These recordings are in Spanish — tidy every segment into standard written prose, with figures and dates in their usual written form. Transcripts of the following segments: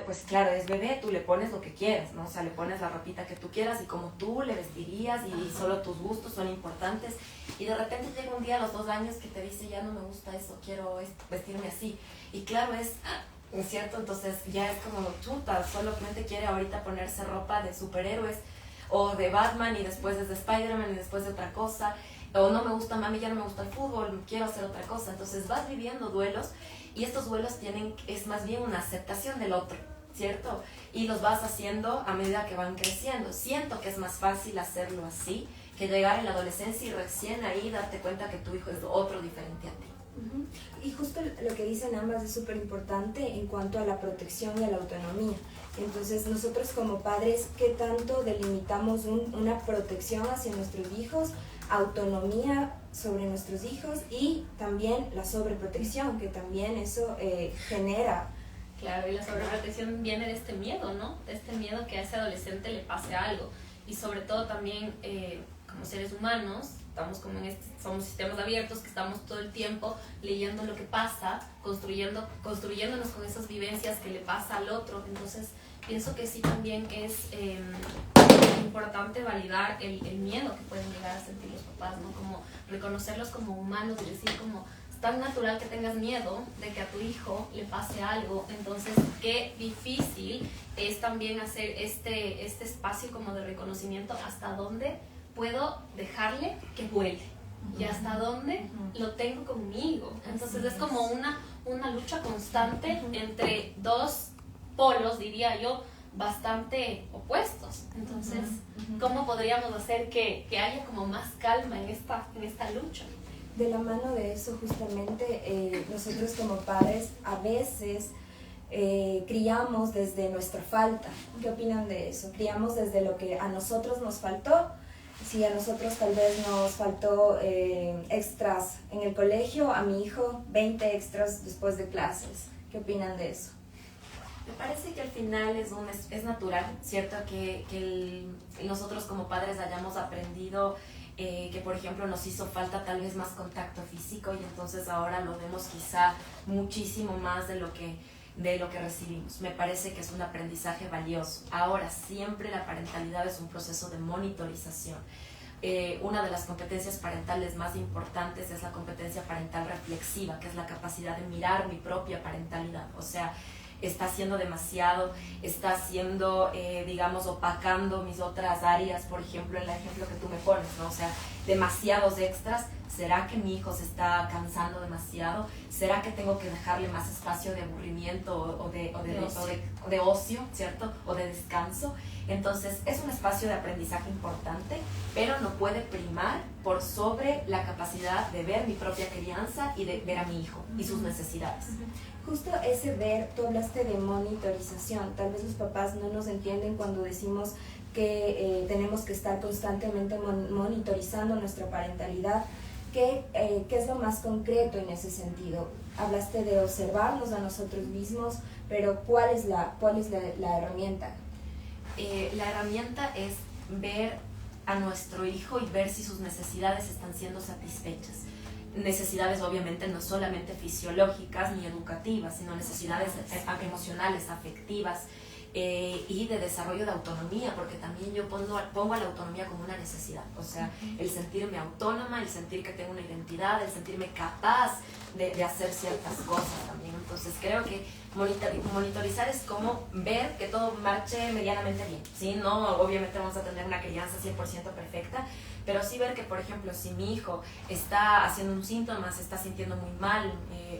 pues claro, es bebé, tú le pones lo que quieras, ¿no? O sea, le pones la ropita que tú quieras y como tú le vestirías y solo tus gustos son importantes. Y de repente llega un día a los 2 años que te dice, ya no me gusta eso, quiero vestirme así. Y claro, ¿es cierto? Entonces ya es como chuta, solamente quiere ahorita ponerse ropa de superhéroes o de Batman y después es de Spider-Man y después de otra cosa. O no me gusta, mami, ya no me gusta el fútbol, quiero hacer otra cosa. Entonces vas viviendo duelos y estos duelos es más bien una aceptación del otro, ¿cierto? Y los vas haciendo a medida que van creciendo. Siento que es más fácil hacerlo así que llegar en la adolescencia y recién ahí darte cuenta que tu hijo es otro diferente a ti. Y justo lo que dicen ambas es súper importante en cuanto a la protección y a la autonomía. Entonces nosotros como padres, ¿qué tanto delimitamos una protección hacia nuestros hijos, autonomía sobre nuestros hijos y también la sobreprotección, que también eso genera? Claro, y la sobreprotección viene de este miedo, ¿no? De este miedo que a ese adolescente le pase algo. Y sobre todo también como seres humanos, estamos como somos sistemas abiertos que estamos todo el tiempo leyendo lo que pasa, construyéndonos con esas vivencias que le pasa al otro. Entonces pienso que sí también es importante validar el miedo que pueden llegar a sentir los papás, ¿no? Como reconocerlos como humanos y decir como es tan natural que tengas miedo de que a tu hijo le pase algo. Entonces qué difícil es también hacer este espacio como de reconocimiento hasta dónde puedo dejarle que vuele y hasta dónde lo tengo conmigo. Entonces es como una lucha constante entre dos polos, diría yo, bastante opuestos. Entonces, ¿cómo podríamos hacer que haya como más calma en esta lucha? De la mano de eso, justamente, nosotros como padres a veces criamos desde nuestra falta. ¿Qué opinan de eso? Criamos desde lo que a nosotros nos faltó. Si a nosotros tal vez nos faltó extras en el colegio, a mi hijo 20 extras después de clases. ¿Qué opinan de eso? Me parece que al final es natural, ¿cierto? Que nosotros como padres hayamos aprendido que, por ejemplo, nos hizo falta tal vez más contacto físico y entonces ahora lo vemos quizá muchísimo más de lo que recibimos. Me parece que es un aprendizaje valioso. Ahora, siempre la parentalidad es un proceso de monitorización. Una de las competencias parentales más importantes es la competencia parental reflexiva, que es la capacidad de mirar mi propia parentalidad. O sea, está haciendo demasiado, está haciendo, digamos, opacando mis otras áreas, por ejemplo, el ejemplo que tú me pones, ¿no? O sea, demasiados extras. ¿Será que mi hijo se está cansando demasiado? ¿Será que tengo que dejarle más espacio de aburrimiento o de ocio, ¿cierto? O de descanso. Entonces, es un espacio de aprendizaje importante, pero no puede primar por sobre la capacidad de ver mi propia crianza y de ver a mi hijo y sus necesidades. Justo ese ver, tú hablaste de monitorización. Tal vez los papás no nos entienden cuando decimos que tenemos que estar constantemente monitorizando nuestra parentalidad. ¿Qué es lo más concreto en ese sentido? Hablaste de observarnos a nosotros mismos, pero ¿cuál es la herramienta? La herramienta es ver a nuestro hijo y ver si sus necesidades están siendo satisfechas. Necesidades obviamente no solamente fisiológicas ni educativas, sino necesidades emocionales, afectivas, y de desarrollo de autonomía, porque también yo pongo a la autonomía como una necesidad, o sea, el sentirme autónoma, el sentir que tengo una identidad, el sentirme capaz de hacer ciertas cosas también. Entonces creo que monitorizar es como ver que todo marche medianamente bien, ¿sí? No, obviamente vamos a tener una crianza 100% perfecta, pero sí ver que, por ejemplo, si mi hijo está haciendo un síntoma, se está sintiendo muy mal,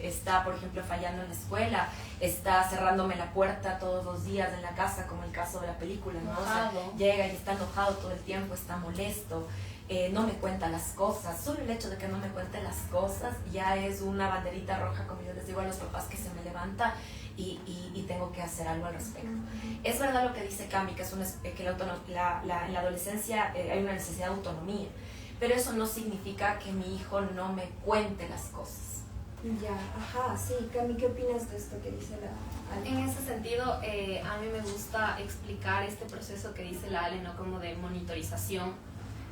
está, por ejemplo, fallando en la escuela, está cerrándome la puerta todos los días en la casa, como el caso de la película, ¿no? O sea, llega y está enojado todo el tiempo, está molesto, no me cuenta las cosas. Solo el hecho de que no me cuente las cosas ya es una banderita roja, como yo les digo a los papás, que se me levanta y tengo que hacer algo al respecto. Es verdad lo que dice Cami, que en la adolescencia hay una necesidad de autonomía, pero eso no significa que mi hijo no me cuente las cosas. Ya, ajá, sí. Cami, ¿qué opinas de esto que dice la Ale? En ese sentido, a mí me gusta explicar este proceso que dice la Ale, ¿no? Como de monitorización,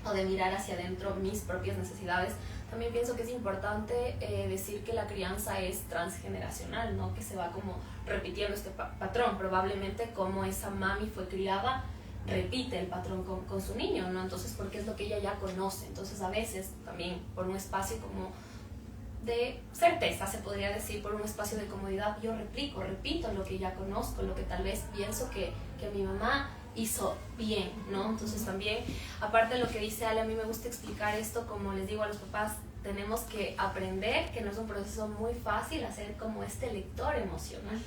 o de mirar hacia adentro mis propias necesidades. También pienso que es importante decir que la crianza es transgeneracional, ¿no? Que se va como repitiendo este patrón. Probablemente como esa mami fue criada, repite el patrón con su niño, ¿no? Entonces, porque es lo que ella ya conoce. Entonces, a veces, también por un espacio como de certeza, se podría decir, por un espacio de comodidad, yo repito lo que ya conozco, lo que tal vez pienso que mi mamá hizo bien, ¿no? Entonces también, aparte de lo que dice Ale, a mí me gusta explicar esto, como les digo a los papás, tenemos que aprender que no es un proceso muy fácil hacer como este lector emocional.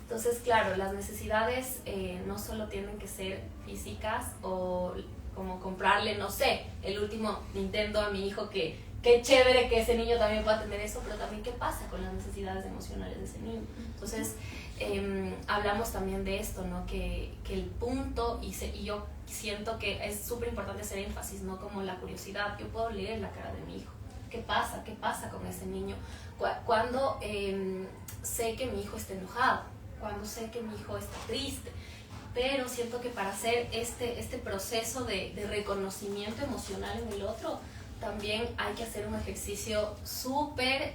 Entonces, claro, las necesidades no solo tienen que ser físicas o como comprarle, no sé, el último Nintendo a mi hijo, que qué chévere que ese niño también pueda tener eso, pero también qué pasa con las necesidades emocionales de ese niño. Entonces, hablamos también de esto, ¿no? Que el punto, y yo siento que es súper importante hacer énfasis, ¿no? Como la curiosidad. Yo puedo leer la cara de mi hijo. ¿Qué pasa? ¿Qué pasa con ese niño? Cuando sé que mi hijo está enojado, cuando sé que mi hijo está triste. Pero siento que para hacer este proceso de reconocimiento emocional en el otro, también hay que hacer un ejercicio súper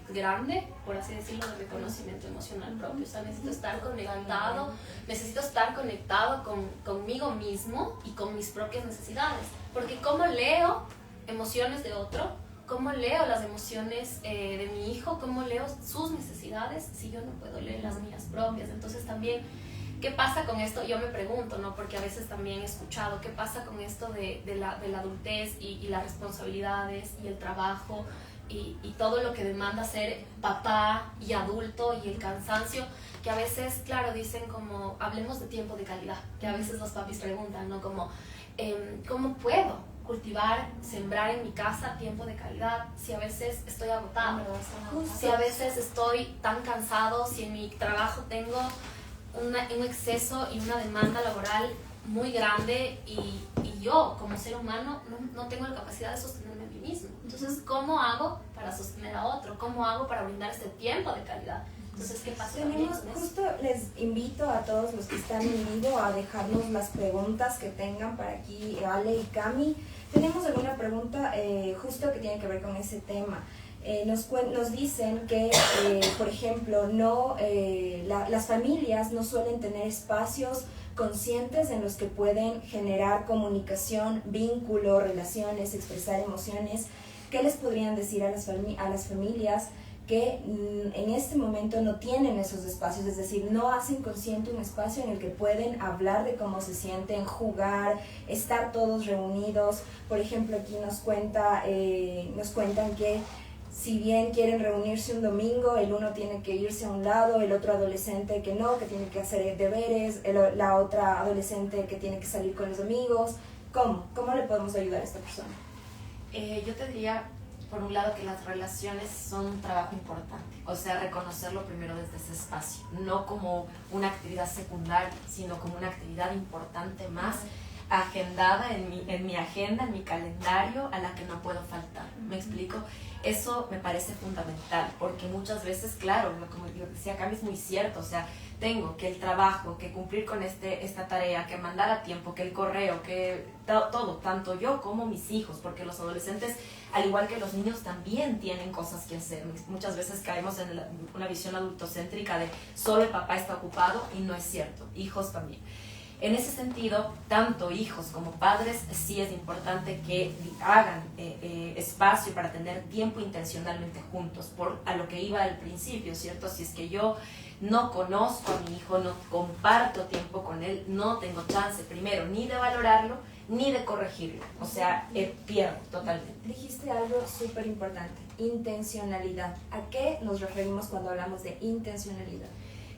grande, por así decirlo, de reconocimiento emocional propio. O sea, necesito estar conectado conmigo mismo y con mis propias necesidades. Porque ¿cómo leo emociones de otro? ¿Cómo leo las emociones de mi hijo? ¿Cómo leo sus necesidades si yo no puedo leer las mías propias? Entonces también, ¿qué pasa con esto? Yo me pregunto, ¿no? Porque a veces también he escuchado, ¿qué pasa con esto de la adultez y las responsabilidades y el trabajo y todo lo que demanda ser papá y adulto y el cansancio? Que a veces, claro, dicen como, hablemos de tiempo de calidad, que a veces los papis preguntan, ¿no? Como, ¿cómo puedo cultivar, sembrar en mi casa tiempo de calidad si a veces estoy agotado? Si a veces estoy tan cansado, si en mi trabajo tengo un exceso y una demanda laboral muy grande y yo como ser humano no tengo la capacidad de sostenerme a mí mismo. Entonces, ¿cómo hago para sostener a otro? ¿Cómo hago para brindar este tiempo de calidad? Entonces, ¿qué pasa? Justo les invito a todos los que están en vivo a dejarnos las preguntas que tengan para aquí, Ale y Cami. Tenemos alguna pregunta justo que tiene que ver con ese tema. Nos dicen que, por ejemplo, las familias no suelen tener espacios conscientes en los que pueden generar comunicación, vínculo, relaciones, expresar emociones. ¿Qué les podrían decir a las familias que en este momento no tienen esos espacios? Es decir, no hacen consciente un espacio en el que pueden hablar de cómo se sienten, jugar, estar todos reunidos. Por ejemplo, aquí nos cuentan que si bien quieren reunirse un domingo, el uno tiene que irse a un lado, el otro adolescente que no, que tiene que hacer deberes, la otra adolescente que tiene que salir con los amigos. ¿Cómo le podemos ayudar a esta persona? Yo te diría, por un lado, que las relaciones son un trabajo importante. O sea, reconocerlo primero desde ese espacio. No como una actividad secundaria, sino como una actividad importante más, agendada en mi agenda, en mi calendario, a la que no puedo faltar. ¿Me explico? Eso me parece fundamental, porque muchas veces, claro, como decía Cami, es muy cierto, o sea, tengo que el trabajo, que cumplir con esta tarea, que mandar a tiempo, que el correo, que todo, tanto yo como mis hijos, porque los adolescentes, al igual que los niños, también tienen cosas que hacer. Muchas veces caemos en una visión adultocéntrica de solo el papá está ocupado, y no es cierto, hijos también. En ese sentido, tanto hijos como padres, sí es importante que hagan espacio para tener tiempo intencionalmente juntos, a lo que iba al principio, ¿cierto? Si es que yo no conozco a mi hijo, no comparto tiempo con él, no tengo chance, primero, ni de valorarlo, ni de corregirlo. O sea, pierdo totalmente. Dijiste algo súper importante, intencionalidad. ¿A qué nos referimos cuando hablamos de intencionalidad?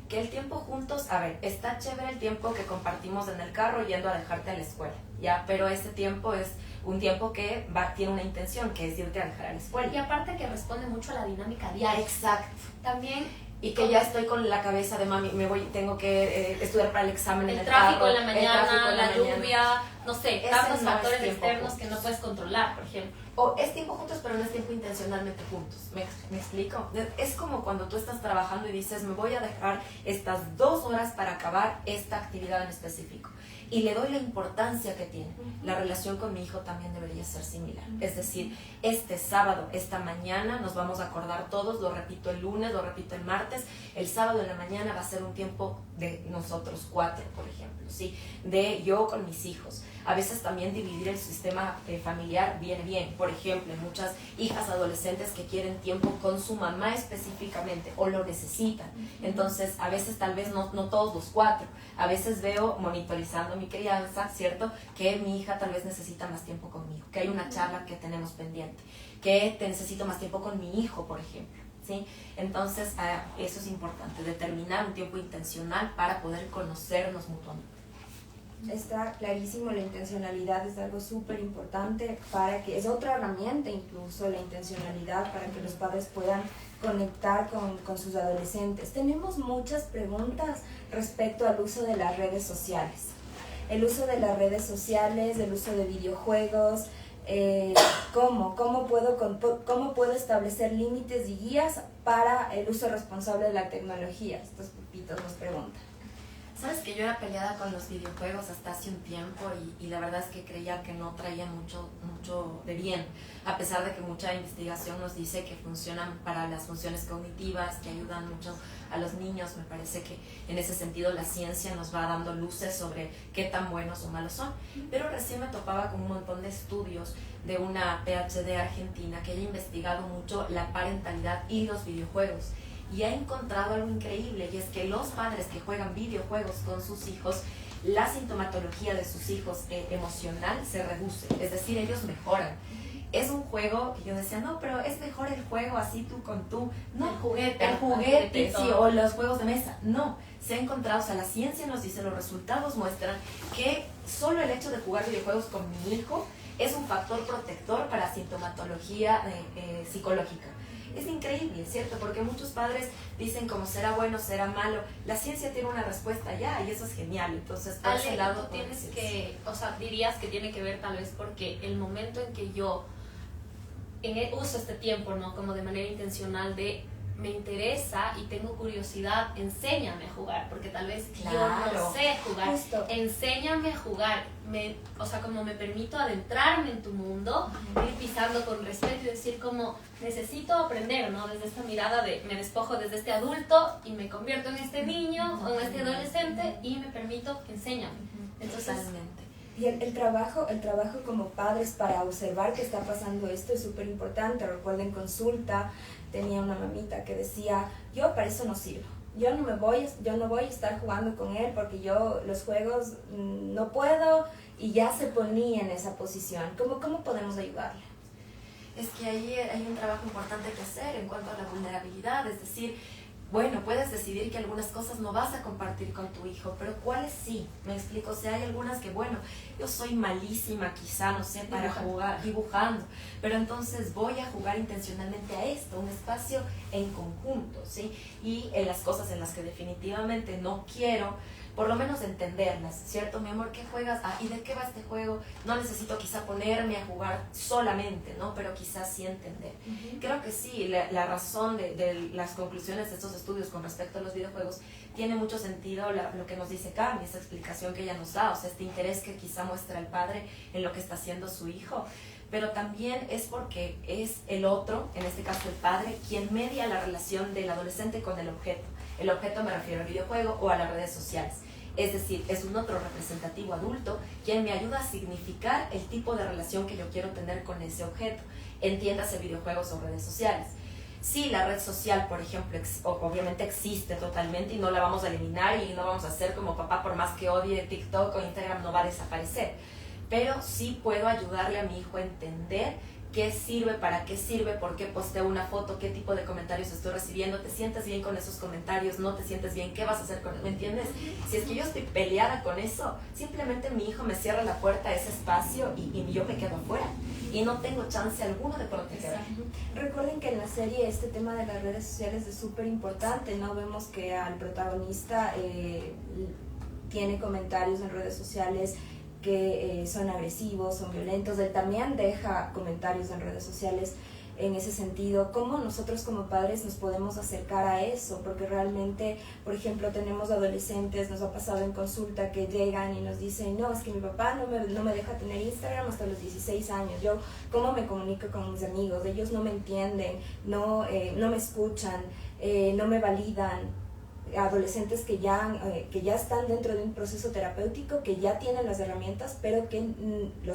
Que el tiempo juntos, a ver, está chévere el tiempo que compartimos en el carro yendo a dejarte a la escuela, ¿ya? Pero ese tiempo es un tiempo que tiene una intención, que es irte a dejar a la escuela. Y aparte que responde mucho a la dinámica diaria. Exacto. También... Y que ya estoy con la cabeza de mami, tengo que estudiar para el examen en el tráfico carro, en la mañana, la lluvia, no sé, tantos factores externos que no puedes controlar, por ejemplo. o es tiempo juntos, pero no es tiempo intencionalmente juntos. ¿Me explico? Es como cuando tú estás trabajando y dices, me voy a dejar estas 2 horas para acabar esta actividad en específico. Y le doy la importancia que tiene. La relación con mi hijo también debería ser similar. Es decir, este sábado, esta mañana, nos vamos a acordar todos, lo repito el lunes, lo repito el martes, el sábado en la mañana va a ser un tiempo de nosotros 4, por ejemplo, ¿sí? De yo con mis hijos. A veces también dividir el sistema familiar viene bien. Por ejemplo, hay muchas hijas adolescentes que quieren tiempo con su mamá específicamente o lo necesitan. Entonces, a veces tal vez no todos los 4. A veces veo, monitorizando mi crianza, ¿cierto? Que mi hija tal vez necesita más tiempo conmigo, que hay una charla que tenemos pendiente, que necesito más tiempo con mi hijo, por ejemplo, ¿sí? Entonces, eso es importante, determinar un tiempo intencional para poder conocernos mutuamente. Está clarísimo, la intencionalidad es algo súper importante para que, es otra herramienta incluso la intencionalidad para que los padres puedan conectar con sus adolescentes. Tenemos muchas preguntas respecto al uso de las redes sociales. El uso de las redes sociales, el uso de videojuegos, ¿cómo puedo establecer límites y guías para el uso responsable de la tecnología? Estos pupitos nos preguntan. Sabes que yo era peleada con los videojuegos hasta hace un tiempo y la verdad es que creía que no traía mucho de bien, a pesar de que mucha investigación nos dice que funcionan para las funciones cognitivas, que ayudan mucho a los niños. Me parece que en ese sentido la ciencia nos va dando luces sobre qué tan buenos o malos son, pero recién me topaba con un montón de estudios de una PhD argentina que haya investigado mucho la parentalidad y los videojuegos. Y ha encontrado algo increíble, y es que los padres que juegan videojuegos con sus hijos, la sintomatología de sus hijos emocional se reduce, es decir, ellos mejoran. Es un juego que yo decía, no, pero es mejor el juego así tú con tú. No, el juguete, sí, o los juegos de mesa. No, se ha encontrado, o sea, la ciencia nos dice, los resultados muestran que solo el hecho de jugar videojuegos con mi hijo es un factor protector para sintomatología psicológica. Es increíble, ¿cierto? Porque muchos padres dicen como será bueno, será malo. La ciencia tiene una respuesta ya y eso es genial. Entonces, por ese lado, tienes que, o sea, dirías que tiene que ver tal vez porque el momento en que yo uso este tiempo, ¿no? Como de manera intencional de me interesa y tengo curiosidad, enséñame a jugar, porque tal vez yo no sé jugar. Justo. Enséñame a jugar, o sea, como me permito adentrarme en tu mundo, ir pisando con respeto y decir como necesito aprender, ¿no? Desde esta mirada de me despojo desde este adulto y me convierto en este niño o en este adolescente y me permito, enséñame. Entonces, totalmente. Y el trabajo como padres para observar que está pasando esto es súper importante. Recuerdo en consulta tenía una mamita que decía, yo para eso no sirvo, yo no voy a estar jugando con él porque yo los juegos no puedo, y ya se ponía en esa posición. ¿Cómo podemos ayudarle? Es que ahí hay un trabajo importante que hacer en cuanto a la vulnerabilidad, es decir, bueno, puedes decidir que algunas cosas no vas a compartir con tu hijo, pero ¿cuáles sí? Me explico, o sea, hay algunas que, bueno, yo soy malísima quizá, no sé, para jugar, dibujando, pero entonces voy a jugar intencionalmente a esto, un espacio en conjunto, ¿sí? Y en las cosas en las que definitivamente no quiero, por lo menos entenderlas, ¿cierto? Mi amor, ¿qué juegas? ¿Y de qué va este juego? No necesito quizá ponerme a jugar solamente, ¿no? Pero quizás sí entender. Creo que sí, la razón de las conclusiones de estos estudios con respecto a los videojuegos tiene mucho sentido lo que nos dice Cami, esa explicación que ella nos da, o sea, este interés que quizá muestra el padre en lo que está haciendo su hijo. Pero también es porque es el otro, en este caso el padre, quien media la relación del adolescente con el objeto. El objeto me refiero al videojuego o a las redes sociales. Es decir, es un otro representativo adulto quien me ayuda a significar el tipo de relación que yo quiero tener con ese objeto. Entiéndase videojuegos o redes sociales. Sí, la red social, por ejemplo, obviamente existe totalmente y no la vamos a eliminar y no vamos a hacer como papá, por más que odie TikTok o Instagram, no va a desaparecer. Pero sí puedo ayudarle a mi hijo a entender qué sirve, para qué sirve, por qué posteo una foto, qué tipo de comentarios estoy recibiendo, te sientes bien con esos comentarios, no te sientes bien, qué vas a hacer con eso, ¿me entiendes? Si es que yo estoy peleada con eso, simplemente mi hijo me cierra la puerta a ese espacio y yo me quedo afuera y no tengo chance alguno de proteger. Recuerden que en la serie este tema de las redes sociales es súper importante, ¿no? Vemos que al protagonista tiene comentarios en redes sociales que son agresivos, son violentos. Él también deja comentarios en redes sociales en ese sentido. ¿Cómo nosotros como padres nos podemos acercar a eso? Porque realmente, por ejemplo, tenemos adolescentes, nos ha pasado en consulta, que llegan y nos dicen, no, es que mi papá no me deja tener Instagram hasta los 16 años. Yo, ¿cómo me comunico con mis amigos? Ellos no me entienden, no me escuchan, no me validan. Adolescentes que ya están dentro de un proceso terapéutico, que ya tienen las herramientas, pero que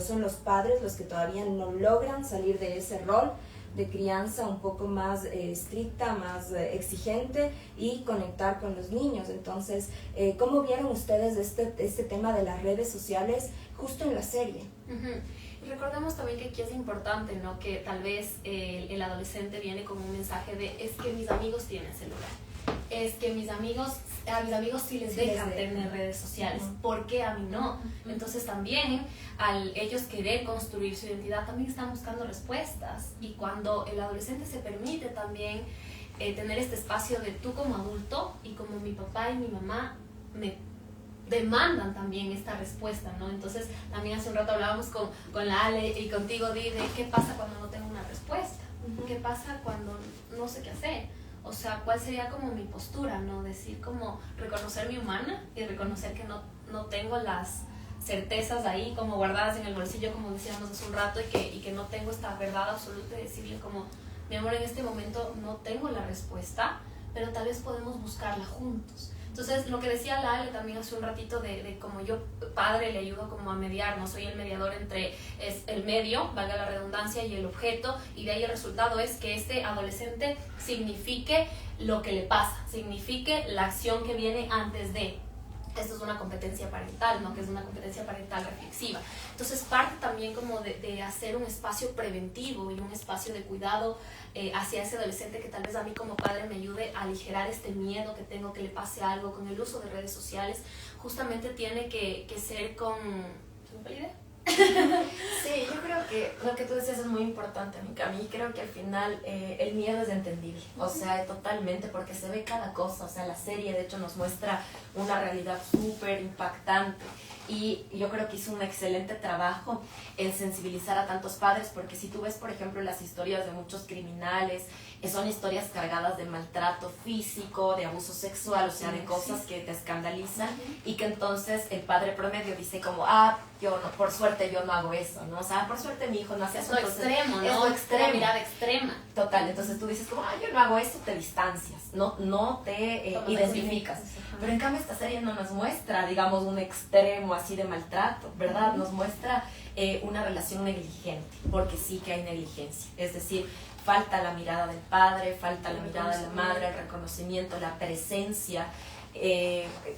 son los padres los que todavía no logran salir de ese rol de crianza un poco más estricta, más exigente, y conectar con los niños. Entonces, ¿cómo vieron ustedes este tema de las redes sociales justo en la serie? Y recordemos también que aquí es importante, ¿no? Que tal vez el adolescente viene con un mensaje de, es que mis amigos tienen celular, es que a mis amigos sí les dejan tener redes sociales, ¿por qué a mí no? Entonces también, al ellos querer construir su identidad, también están buscando respuestas, y cuando el adolescente se permite también tener este espacio de tú como adulto, y como mi papá y mi mamá me demandan también esta respuesta, ¿no? Entonces también hace un rato hablábamos con la Ale y contigo, Di, de qué pasa cuando no tengo una respuesta, qué pasa cuando no sé qué hacer. O sea, ¿cuál sería como mi postura, no? Decir como reconocer mi humana y reconocer que no tengo las certezas ahí como guardadas en el bolsillo, como decíamos hace un rato, y que no tengo esta verdad absoluta, y decirle como, mi amor, en este momento no tengo la respuesta, pero tal vez podemos buscarla juntos. Entonces, lo que decía la Ale también hace un ratito de como yo, padre, le ayudo como a mediar, ¿no? Soy el mediador entre el medio, valga la redundancia, y el objeto, y de ahí el resultado es que este adolescente signifique lo que le pasa, signifique la acción que viene antes de. Esto es una competencia parental, ¿no? Que es una competencia parental reflexiva. Entonces parte también como de hacer un espacio preventivo y un espacio de cuidado hacia ese adolescente, que tal vez a mí como padre me ayude a aligerar este miedo que tengo que le pase algo con el uso de redes sociales. Justamente tiene que ser con... ¿Se me fue la idea? Sí, yo creo que lo que tú decías es muy importante, Mica. A mí creo que al final el miedo es entendible, o sea, totalmente, porque se ve cada cosa. O sea, la serie de hecho nos muestra una realidad súper impactante, y yo creo que hizo un excelente trabajo en sensibilizar a tantos padres, porque si tú ves, por ejemplo, las historias de muchos criminales, son historias cargadas de maltrato físico, de abuso sexual, o sea, de cosas que te escandalizan, y que entonces el padre promedio dice como, yo no, por suerte yo no hago eso, ¿no? O sea, por suerte mi hijo no hace eso. Es lo extremo, ¿no? Es lo extremo. La mirada extrema. Total, entonces tú dices como, yo no hago eso, te distancias, no te identificas. Pero en cambio esta serie no nos muestra, digamos, un extremo así de maltrato, ¿verdad? Nos muestra una relación negligente, porque sí que hay negligencia. Es decir, falta la mirada del padre, falta la mirada de la madre, el reconocimiento, la presencia.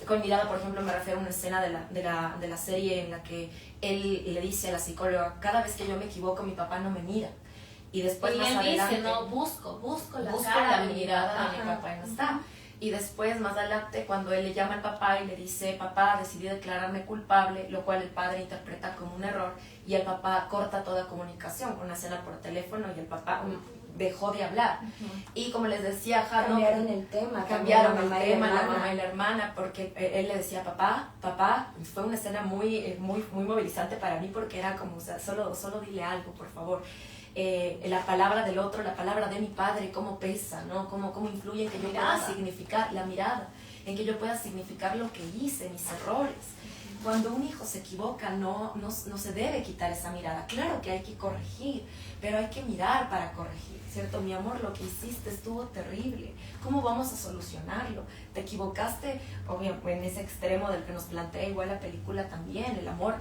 Con mirada, por ejemplo, me refiero a una escena de la serie en la que él le dice a la psicóloga, cada vez que yo me equivoco mi papá no me mira. Y después más adelante dice, no, busco la mirada de mi papá y no está. Y después, más adelante, cuando él le llama al papá y le dice, papá, decidí declararme culpable, lo cual el padre interpreta como un error, y el papá corta toda comunicación, una escena por teléfono, y el papá dejó de hablar. Y como les decía, cambiaron el tema, la mamá y la hermana, porque él le decía, papá, fue una escena muy movilizante para mí, porque era como, o sea, solo dile algo, por favor. La palabra del otro, la palabra de mi padre, cómo pesa, ¿no? Cómo influye en que yo pueda significar la mirada, en que yo pueda significar lo que hice, mis errores. Cuando un hijo se equivoca, no se debe quitar esa mirada. Claro que hay que corregir, pero hay que mirar para corregir, ¿cierto? Mi amor, lo que hiciste estuvo terrible. ¿Cómo vamos a solucionarlo? Te equivocaste, obviamente, en ese extremo del que nos plantea igual la película también. El amor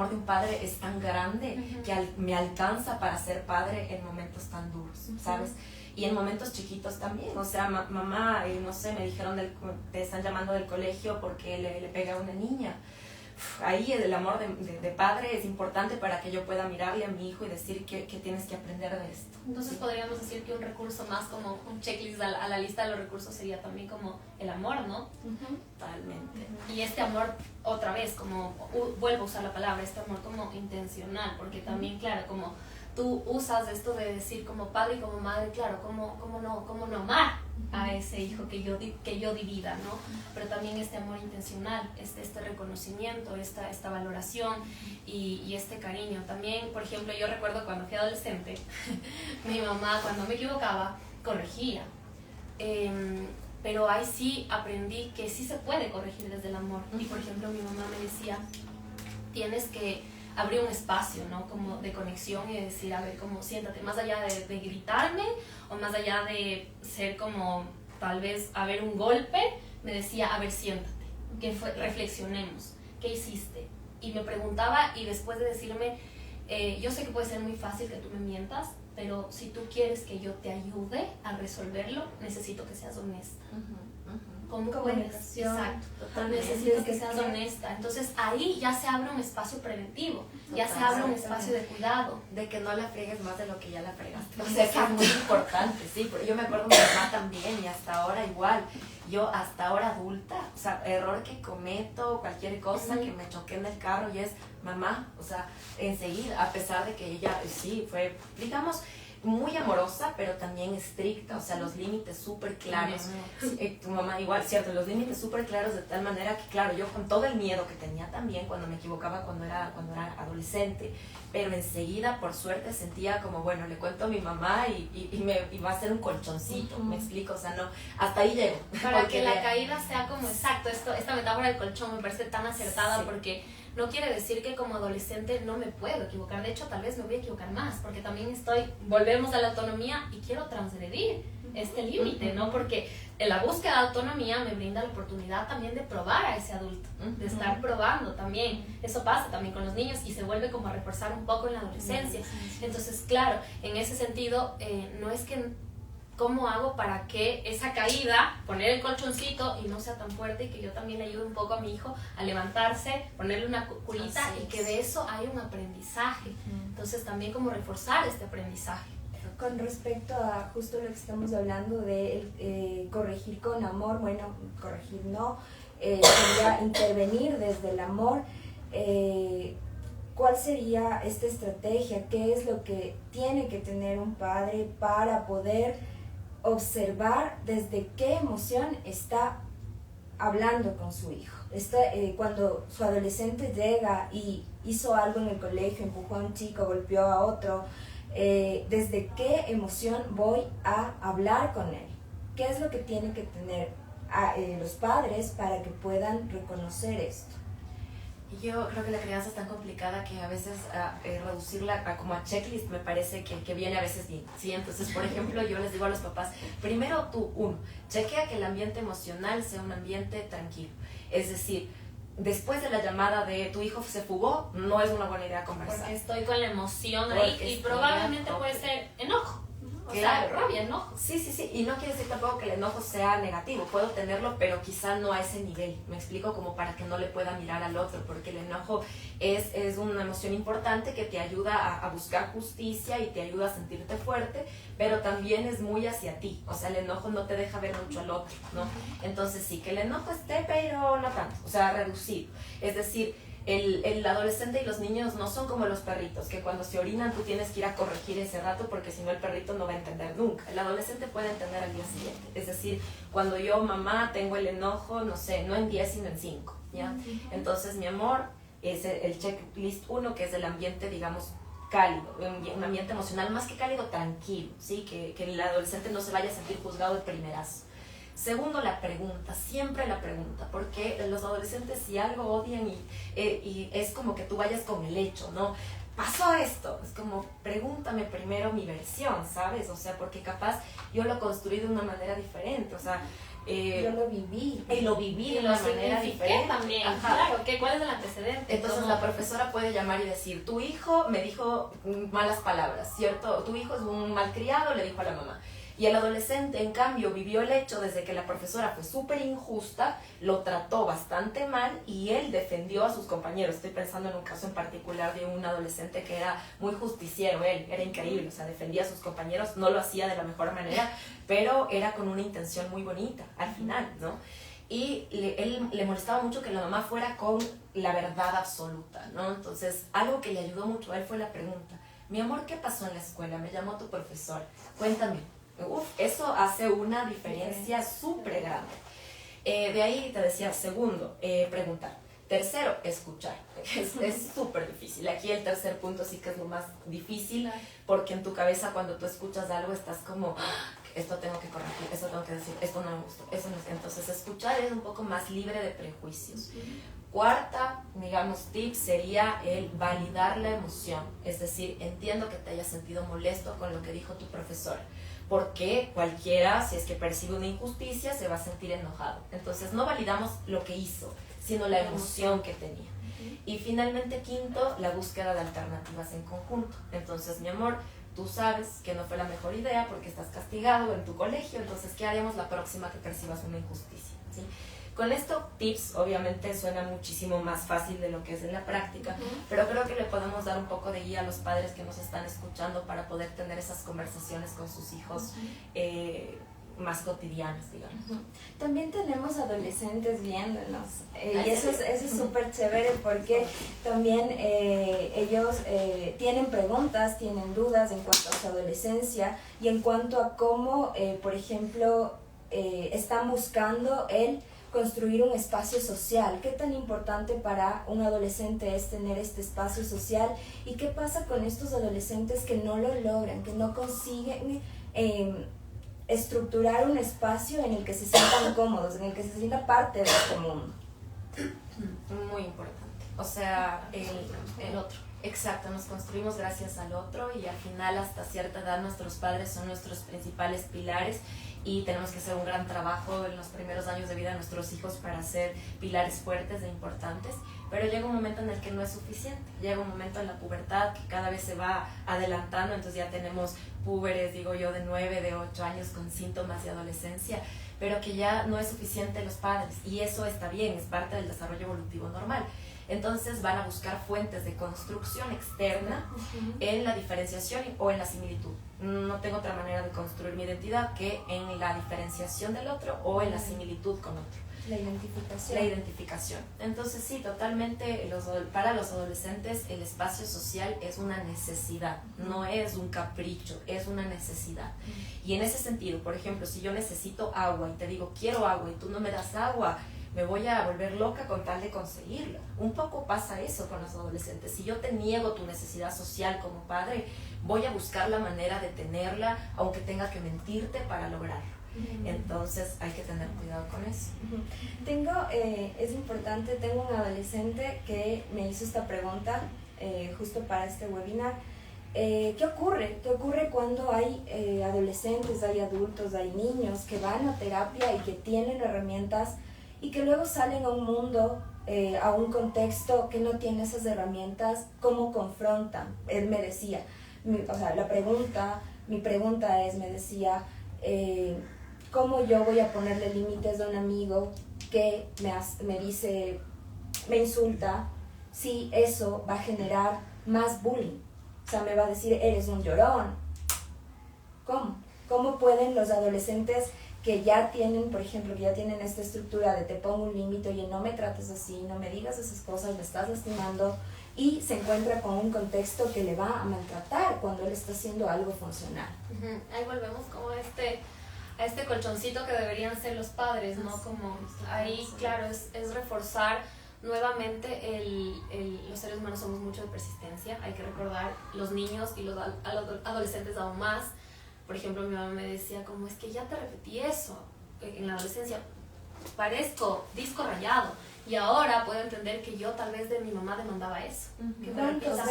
de un padre es tan grande que me alcanza para ser padre en momentos tan duros, ¿sabes? Y en momentos chiquitos también. O sea, mamá, no sé, me dijeron, te están llamando del colegio porque le pega a una niña. Ahí el amor de padre es importante para que yo pueda mirarle a mi hijo y decir que tienes que aprender de esto. Entonces podríamos decir que un recurso más, como un checklist a la lista de los recursos, sería también como el amor, ¿no? Totalmente. Y este amor, otra vez, como vuelvo a usar la palabra, este amor como intencional, porque también, claro, como tú usas esto de decir como padre y como madre, claro, ¿cómo no amar? a ese hijo que yo divida, ¿no? Pero también este amor intencional, este reconocimiento, esta valoración y este cariño. También, por ejemplo, yo recuerdo cuando fui adolescente, mi mamá cuando me equivocaba corregía. Pero ahí sí aprendí que sí se puede corregir desde el amor. Y por ejemplo mi mamá me decía, tienes que abrir un espacio, ¿no? Como de conexión y de decir, a ver, como siéntate, más allá de gritarme o más allá de ser como tal vez haber un golpe, me decía, a ver, siéntate, reflexionemos, ¿qué hiciste? Y me preguntaba y después de decirme, yo sé que puede ser muy fácil que tú me mientas, pero si tú quieres que yo te ayude a resolverlo, necesito que seas honesta. ¿Cómo puedes? Exacto. Totalmente. Necesito que seas honesta. Entonces ahí ya se abre un espacio preventivo, ya se abre un espacio de cuidado. De que no la friegues más de lo que ya la fregaste. O sea, que es muy importante, sí. Yo me acuerdo de mi mamá también y hasta ahora igual. Yo hasta ahora adulta, o sea, error que cometo, cualquier cosa que me choque en el carro y es mamá, o sea, enseguida, a pesar de que ella sí fue, digamos, muy amorosa, pero también estricta, o sea, los límites súper claros. Tu mamá igual, cierto, los límites súper claros de tal manera que, claro, yo con todo el miedo que tenía también cuando me equivocaba cuando era adolescente, pero enseguida, por suerte, sentía como, bueno, le cuento a mi mamá y va a ser un colchoncito, me explico, o sea, no, hasta ahí llego. Para que la caída sea como exacto, esta metáfora del colchón me parece tan acertada, sí. Porque no quiere decir que como adolescente no me puedo equivocar, de hecho tal vez me voy a equivocar más, porque también volvemos a la autonomía y quiero transgredir este límite, ¿no? Porque la búsqueda de autonomía me brinda la oportunidad también de probar a ese adulto, de estar probando también. Eso pasa también con los niños y se vuelve como a reforzar un poco en la adolescencia. Entonces, claro, en ese sentido, no es que ¿cómo hago para que esa caída, poner el colchoncito y no sea tan fuerte y que yo también le ayude un poco a mi hijo a levantarse, ponerle una curita y que de eso hay un aprendizaje? Entonces también como reforzar este aprendizaje. Con respecto a justo lo que estamos hablando de corregir con amor, bueno, corregir no, sería intervenir desde el amor. ¿Cuál sería esta estrategia? ¿Qué es lo que tiene que tener un padre para poder observar desde qué emoción está hablando con su hijo? Cuando su adolescente llega y hizo algo en el colegio, empujó a un chico, golpeó a otro, ¿desde qué emoción voy a hablar con él? ¿Qué es lo que tienen que tener los padres para que puedan reconocer esto? Yo creo que la crianza es tan complicada que a veces reducirla como a checklist me parece que viene a veces bien, ¿sí? Entonces, por ejemplo, yo les digo a los papás, primero chequea que el ambiente emocional sea un ambiente tranquilo. Es decir, después de la llamada de tu hijo se fugó, no es una buena idea conversar. Porque estoy con la emoción ahí y probablemente puede ser enojo. O sea, rabia, enojo. Sí, y no quiere decir tampoco que el enojo sea negativo, puedo tenerlo, pero quizá no a ese nivel, me explico, como para que no le pueda mirar al otro, porque el enojo es una emoción importante que te ayuda a buscar justicia y te ayuda a sentirte fuerte, pero también es muy hacia ti, o sea, el enojo no te deja ver mucho al otro, ¿no? Entonces sí, que el enojo esté, pero no tanto, o sea, reducido, es decir, el adolescente y los niños no son como los perritos, que cuando se orinan tú tienes que ir a corregir ese rato porque si no el perrito no va a entender nunca. El adolescente puede entender al día siguiente. Es decir, cuando yo, mamá, tengo el enojo, no sé, no en 10 sino en 5, ¿ya? Entonces, mi amor, es el checklist 1, que es el ambiente, digamos, cálido, un ambiente emocional más que cálido, tranquilo, ¿sí? Que el adolescente no se vaya a sentir juzgado de primerazo. Segundo, la pregunta, siempre la pregunta, porque los adolescentes si algo odian y es como que tú vayas con el hecho, ¿no? Pasó esto, es como pregúntame primero mi versión, ¿sabes? O sea, porque capaz yo lo construí de una manera diferente, o sea... yo lo viví. Y lo viví de una manera diferente. También, Ajá. claro, ¿cuál es el antecedente? Entonces la profesora puede llamar y decir, tu hijo me dijo malas palabras, ¿cierto? Tu hijo es un malcriado, le dijo a la mamá. Y el adolescente, en cambio, vivió el hecho desde que la profesora fue súper injusta, lo trató bastante mal y él defendió a sus compañeros. Estoy pensando en un caso en particular de un adolescente que era muy justiciero, él era increíble, o sea, defendía a sus compañeros, no lo hacía de la mejor manera, pero era con una intención muy bonita al final, ¿no? Y él le molestaba mucho que la mamá fuera con la verdad absoluta, ¿no? Entonces, algo que le ayudó mucho a él fue la pregunta, mi amor, ¿qué pasó en la escuela? Me llamó tu profesor, cuéntame. eso hace una diferencia súper grande. De ahí te decía, segundo, preguntar. Tercero, escuchar. Es súper difícil. Aquí el tercer punto sí que es lo más difícil, porque en tu cabeza cuando tú escuchas algo estás como, esto tengo que corregir, esto tengo que decir, esto no me gusta, eso no es. Entonces escuchar es un poco más libre de prejuicios. Cuarta, digamos, tip sería el validar la emoción. Es decir, entiendo que te hayas sentido molesto con lo que dijo tu profesor, porque cualquiera, si es que percibe una injusticia, se va a sentir enojado. Entonces no validamos lo que hizo, sino la emoción que tenía. Y finalmente, quinto, la búsqueda de alternativas en conjunto. Entonces, mi amor, tú sabes que no fue la mejor idea porque estás castigado en tu colegio, entonces, ¿qué haremos la próxima que percibas una injusticia? ¿Sí? Con estos tips, obviamente, suena muchísimo más fácil de lo que es en la práctica, pero creo que le podemos dar un poco de guía a los padres que nos están escuchando para poder tener esas conversaciones con sus hijos más cotidianas, digamos. También tenemos adolescentes viéndonos y eso es súper chévere porque también ellos tienen preguntas, tienen dudas en cuanto a su adolescencia y en cuanto a cómo, por ejemplo, están buscando el construir un espacio social. ¿Qué tan importante para un adolescente es tener este espacio social? ¿Y qué pasa con estos adolescentes que no lo logran, que no consiguen estructurar un espacio en el que se sientan cómodos, en el que se sienta parte de este mundo? Muy importante. O sea, el otro. Exacto, nos construimos gracias al otro y al final hasta cierta edad nuestros padres son nuestros principales pilares y tenemos que hacer un gran trabajo en los primeros años de vida de nuestros hijos para ser pilares fuertes e importantes, pero llega un momento en el que no es suficiente, llega un momento en la pubertad que cada vez se va adelantando, entonces ya tenemos púberes, digo yo, de 9, de 8 años con síntomas de adolescencia, pero que ya no es suficiente los padres y eso está bien, es parte del desarrollo evolutivo normal. Entonces van a buscar fuentes de construcción externa en la diferenciación o en la similitud. No tengo otra manera de construir mi identidad que en la diferenciación del otro o en la similitud con otro. La identificación. La identificación. Entonces sí, totalmente, para los adolescentes el espacio social es una necesidad, no es un capricho, es una necesidad. Y en ese sentido, por ejemplo, si yo necesito agua y te digo quiero agua y tú no me das agua, me voy a volver loca con tal de conseguirla. Un poco pasa eso con los adolescentes. Si yo te niego tu necesidad social como padre, voy a buscar la manera de tenerla, aunque tenga que mentirte para lograrlo. Entonces hay que tener cuidado con eso. Es importante, tengo un adolescente que me hizo esta pregunta justo para este webinar. ¿Qué ocurre? ¿Qué ocurre cuando hay adolescentes, hay adultos, hay niños que van a terapia y que tienen herramientas y que luego salen a un mundo, a un contexto que no tiene esas herramientas? ¿Cómo confrontan? Él me decía, mi pregunta es, me decía, ¿cómo yo voy a ponerle límites a un amigo que me dice, me insulta, si eso va a generar más bullying? O sea, me va a decir, eres un llorón. ¿Cómo? ¿Cómo pueden los adolescentes que ya tienen, por ejemplo, que ya tienen esta estructura de te pongo un límite, oye, no me trates así, no me digas esas cosas, me estás lastimando, y se encuentra con un contexto que le va a maltratar cuando él está haciendo algo funcional? Ahí volvemos como a este colchoncito que deberían ser los padres, ¿no? Como ahí, claro, es reforzar nuevamente los seres humanos somos mucho de persistencia. Hay que recordar los niños y los adolescentes aún más. Por ejemplo, mi mamá me decía como, es que ya te repetí eso en la adolescencia, parezco disco rayado y ahora puedo entender que yo tal vez de mi mamá demandaba eso, que me repita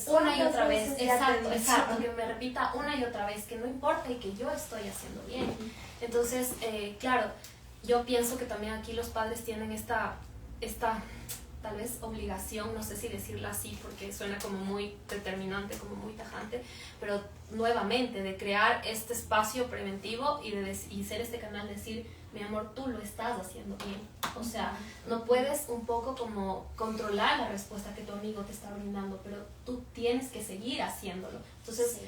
una y otra vez, exacto, que me repita una y otra vez, que no importa y que yo estoy haciendo bien. Entonces, claro, yo pienso que también aquí los padres tienen esta tal vez obligación, no sé si decirla así porque suena como muy determinante, como muy tajante, pero nuevamente de crear este espacio preventivo y ser este canal de decir, mi amor, tú lo estás haciendo bien. O sea, no puedes un poco como controlar la respuesta que tu amigo te está brindando, pero tú tienes que seguir haciéndolo. Entonces,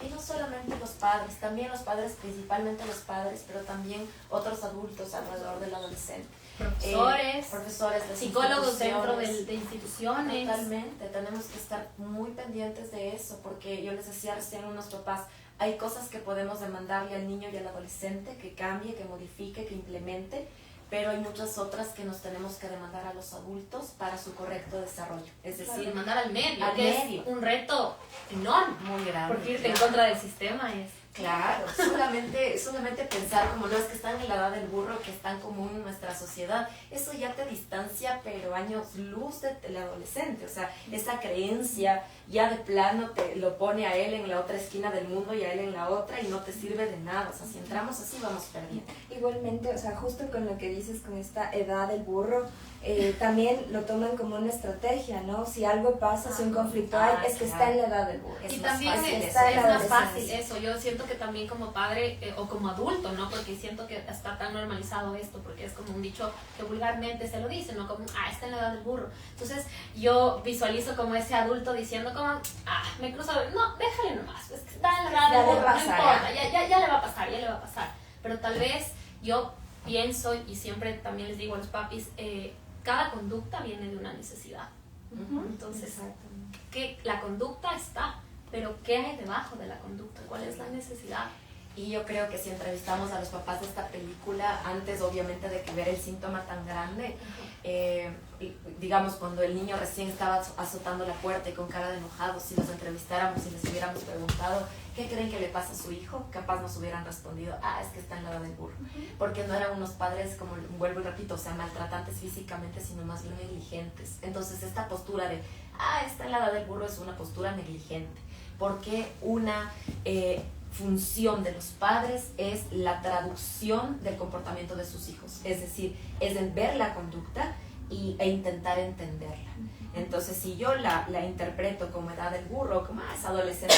y no solamente los padres, también los padres, principalmente los padres, pero también otros adultos alrededor del adolescente. Profesores, psicólogos dentro de instituciones. Totalmente, tenemos que estar muy pendientes de eso, porque yo les decía recién a unos papás, hay cosas que podemos demandarle al niño y al adolescente que cambie, que modifique, que implemente, pero hay muchas otras que nos tenemos que demandar a los adultos para su correcto desarrollo. Es decir, demandar al medio, al que medio. es un reto enorme. Muy grande. Porque irte en contra del sistema es... Claro, solamente pensar como no es que están en la edad del burro, que es tan común en nuestra sociedad, eso ya te distancia, pero años luz del adolescente. O sea, esa creencia ya de plano te lo pone a él en la otra esquina del mundo y a él en la otra y no te sirve de nada. O sea, si entramos así vamos perdiendo. Igualmente, o sea, justo con lo que dices con esta edad del burro, también lo toman como una estrategia, ¿no? Si algo pasa, si un conflicto hay, es que está en la edad del burro. Y también es más fácil eso. Yo siento que también como padre o como adulto, ¿no? Porque siento que está tan normalizado esto, porque es como un dicho que vulgarmente se lo dice, ¿no? Como, está en la edad del burro. Entonces yo visualizo como ese adulto diciendo como, me cruzo, no, déjale nomás, es que está en la edad del burro, no importa, ya le va a pasar, ya le va a pasar. Pero tal vez yo pienso, y siempre también les digo a los papis, cada conducta viene de una necesidad. Entonces, que la conducta está, pero ¿qué hay debajo de la conducta? ¿Cuál es la necesidad? Y yo creo que si entrevistamos a los papás de esta película, antes obviamente de que ver el síntoma tan grande, digamos cuando el niño recién estaba azotando la puerta y con cara de enojado, si los entrevistáramos y les hubiéramos preguntado ¿qué creen que le pasa a su hijo? Capaz nos hubieran respondido, es que está en la edad del burro. Porque no eran unos padres, como vuelvo y repito, o sea, maltratantes físicamente, sino más bien negligentes. Entonces esta postura de, está en la edad del burro es una postura negligente. Porque una función de los padres es la traducción del comportamiento de sus hijos. Es decir, es el ver la conducta e intentar entenderla. Entonces, si yo la interpreto como edad del burro, como es adolescente,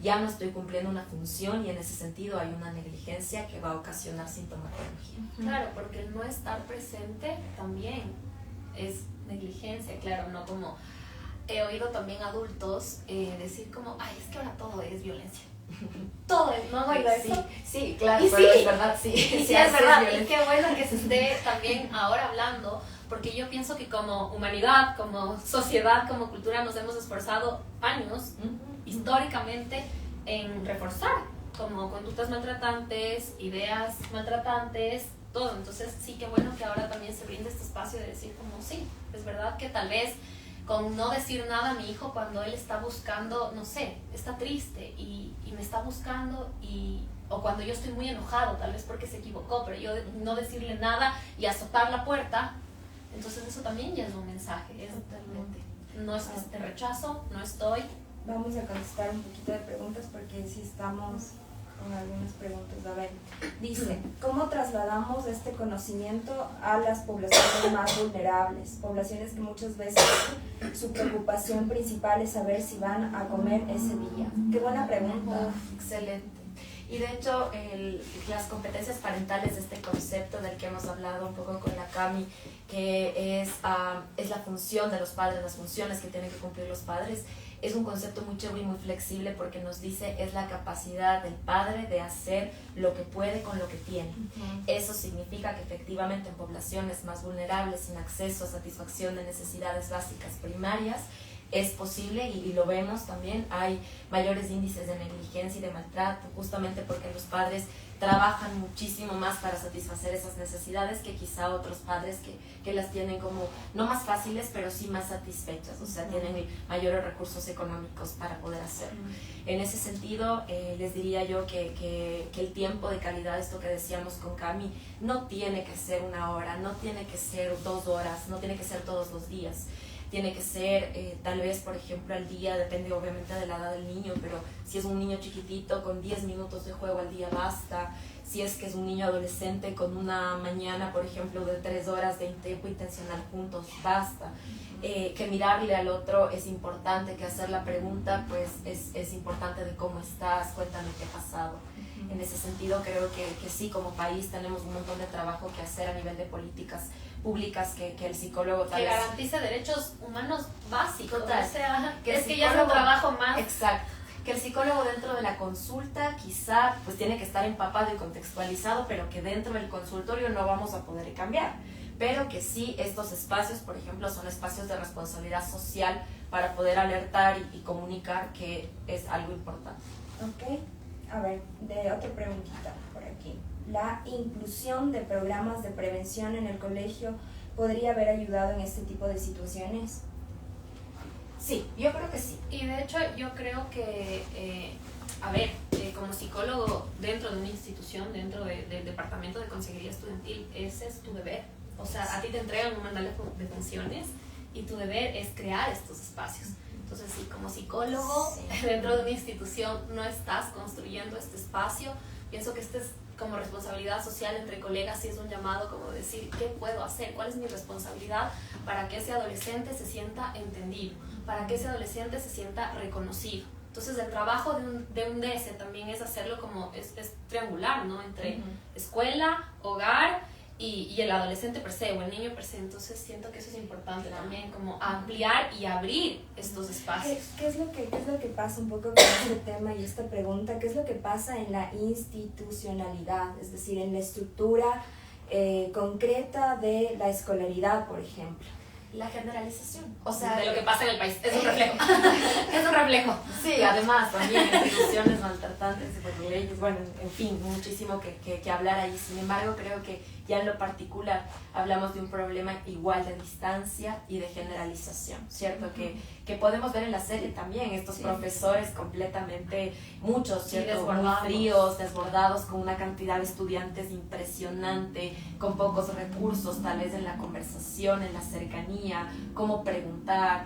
ya no estoy cumpliendo una función y en ese sentido hay una negligencia que va a ocasionar sintomatología. Claro, porque el no estar presente también es negligencia, claro, no como... He oído también adultos decir como, es que ahora todo es violencia. Todo es, ¿no han oído eso? Sí, claro, y pero sí, es verdad, sí. Y sí, es verdad, y qué bueno que se esté también ahora hablando, porque yo pienso que como humanidad, como sociedad, como cultura nos hemos esforzado años, históricamente, en reforzar como conductas maltratantes, ideas maltratantes, todo. Entonces sí, qué bueno que ahora también se brinde este espacio de decir como sí, es verdad que tal vez con no decir nada a mi hijo cuando él está buscando, no sé, está triste y me está buscando o cuando yo estoy muy enojado, tal vez porque se equivocó, pero yo no decirle nada y azotar la puerta, entonces eso también ya es un mensaje. Totalmente. No es que te rechazo, no estoy. Vamos a contestar un poquito de preguntas porque sí estamos con algunas preguntas. A ver, dice, ¿cómo trasladamos este conocimiento a las poblaciones más vulnerables? Poblaciones que muchas veces su preocupación principal es saber si van a comer ese día. Qué buena pregunta. Excelente. Y de hecho, las competencias parentales, este concepto del que hemos hablado un poco con la Cami, que es la función de los padres, las funciones que tienen que cumplir los padres, es un concepto muy chévere y muy flexible porque nos dice es la capacidad del padre de hacer lo que puede con lo que tiene. Eso significa que efectivamente en poblaciones más vulnerables, sin acceso a satisfacción de necesidades básicas primarias, es posible y lo vemos también, hay mayores índices de negligencia y de maltrato, justamente porque los padres trabajan muchísimo más para satisfacer esas necesidades que quizá otros padres que las tienen como, no más fáciles, pero sí más satisfechas, o sea, tienen mayores recursos económicos para poder hacerlo. En ese sentido, les diría yo que el tiempo de calidad, esto que decíamos con Cami, no tiene que ser 1 hora, no tiene que ser 2 horas, no tiene que ser todos los días. Tiene que ser tal vez, por ejemplo, al día, depende obviamente de la edad del niño, pero si es un niño chiquitito, con 10 minutos de juego al día basta. Si es que es un niño adolescente, con una mañana, por ejemplo, de 3 horas de tiempo intencional juntos, basta. Que mirarle al otro es importante, que hacer la pregunta, pues es importante de cómo estás, cuéntame qué ha pasado. En ese sentido, creo que sí, como país tenemos un montón de trabajo que hacer a nivel de políticas públicas que el psicólogo tal vez... Que garantice derechos humanos básicos. Total. O sea, que es que ya es un trabajo más... Exacto. Que el psicólogo dentro de la consulta quizá pues tiene que estar empapado y contextualizado, pero que dentro del consultorio no vamos a poder cambiar. Pero que sí, estos espacios, por ejemplo, son espacios de responsabilidad social para poder alertar y comunicar que es algo importante. Ok. A ver, de otra preguntita por aquí. ¿La inclusión de programas de prevención en el colegio podría haber ayudado en este tipo de situaciones? Sí, yo creo que sí. Y de hecho yo creo que, a ver, como psicólogo dentro de una institución, dentro del departamento de consejería estudiantil, ese es tu deber. O sea, a ti te entregan un manual de funciones y tu deber es crear estos espacios. Entonces, si como psicólogo dentro de una institución no estás construyendo este espacio, pienso que este es como responsabilidad social entre colegas y es un llamado como decir, ¿qué puedo hacer? ¿Cuál es mi responsabilidad para que ese adolescente se sienta entendido? Para que ese adolescente se sienta reconocido. Entonces el trabajo de un DS también es hacerlo como, es triangular, ¿no? Entre escuela, hogar y el adolescente per se o el niño per se. Entonces siento que eso es importante también, como ampliar y abrir estos espacios. ¿Qué es lo que pasa un poco con este tema y esta pregunta? ¿Qué es lo que pasa en la institucionalidad? Es decir, en la estructura concreta de la escolaridad, por ejemplo. La generalización, o sea, de lo que pasa en el país, es un reflejo. Es un reflejo. Sí, además también instituciones maltratantes, leyes, bueno, en fin, muchísimo que hablar ahí. Sin embargo, creo que ya en lo particular hablamos de un problema igual de distancia y de generalización, ¿cierto? Que podemos ver en la serie también, estos profesores completamente, muchos, ¿cierto? Muy fríos, desbordados, con una cantidad de estudiantes impresionante, con pocos recursos, tal vez en la conversación, en la cercanía, cómo preguntar,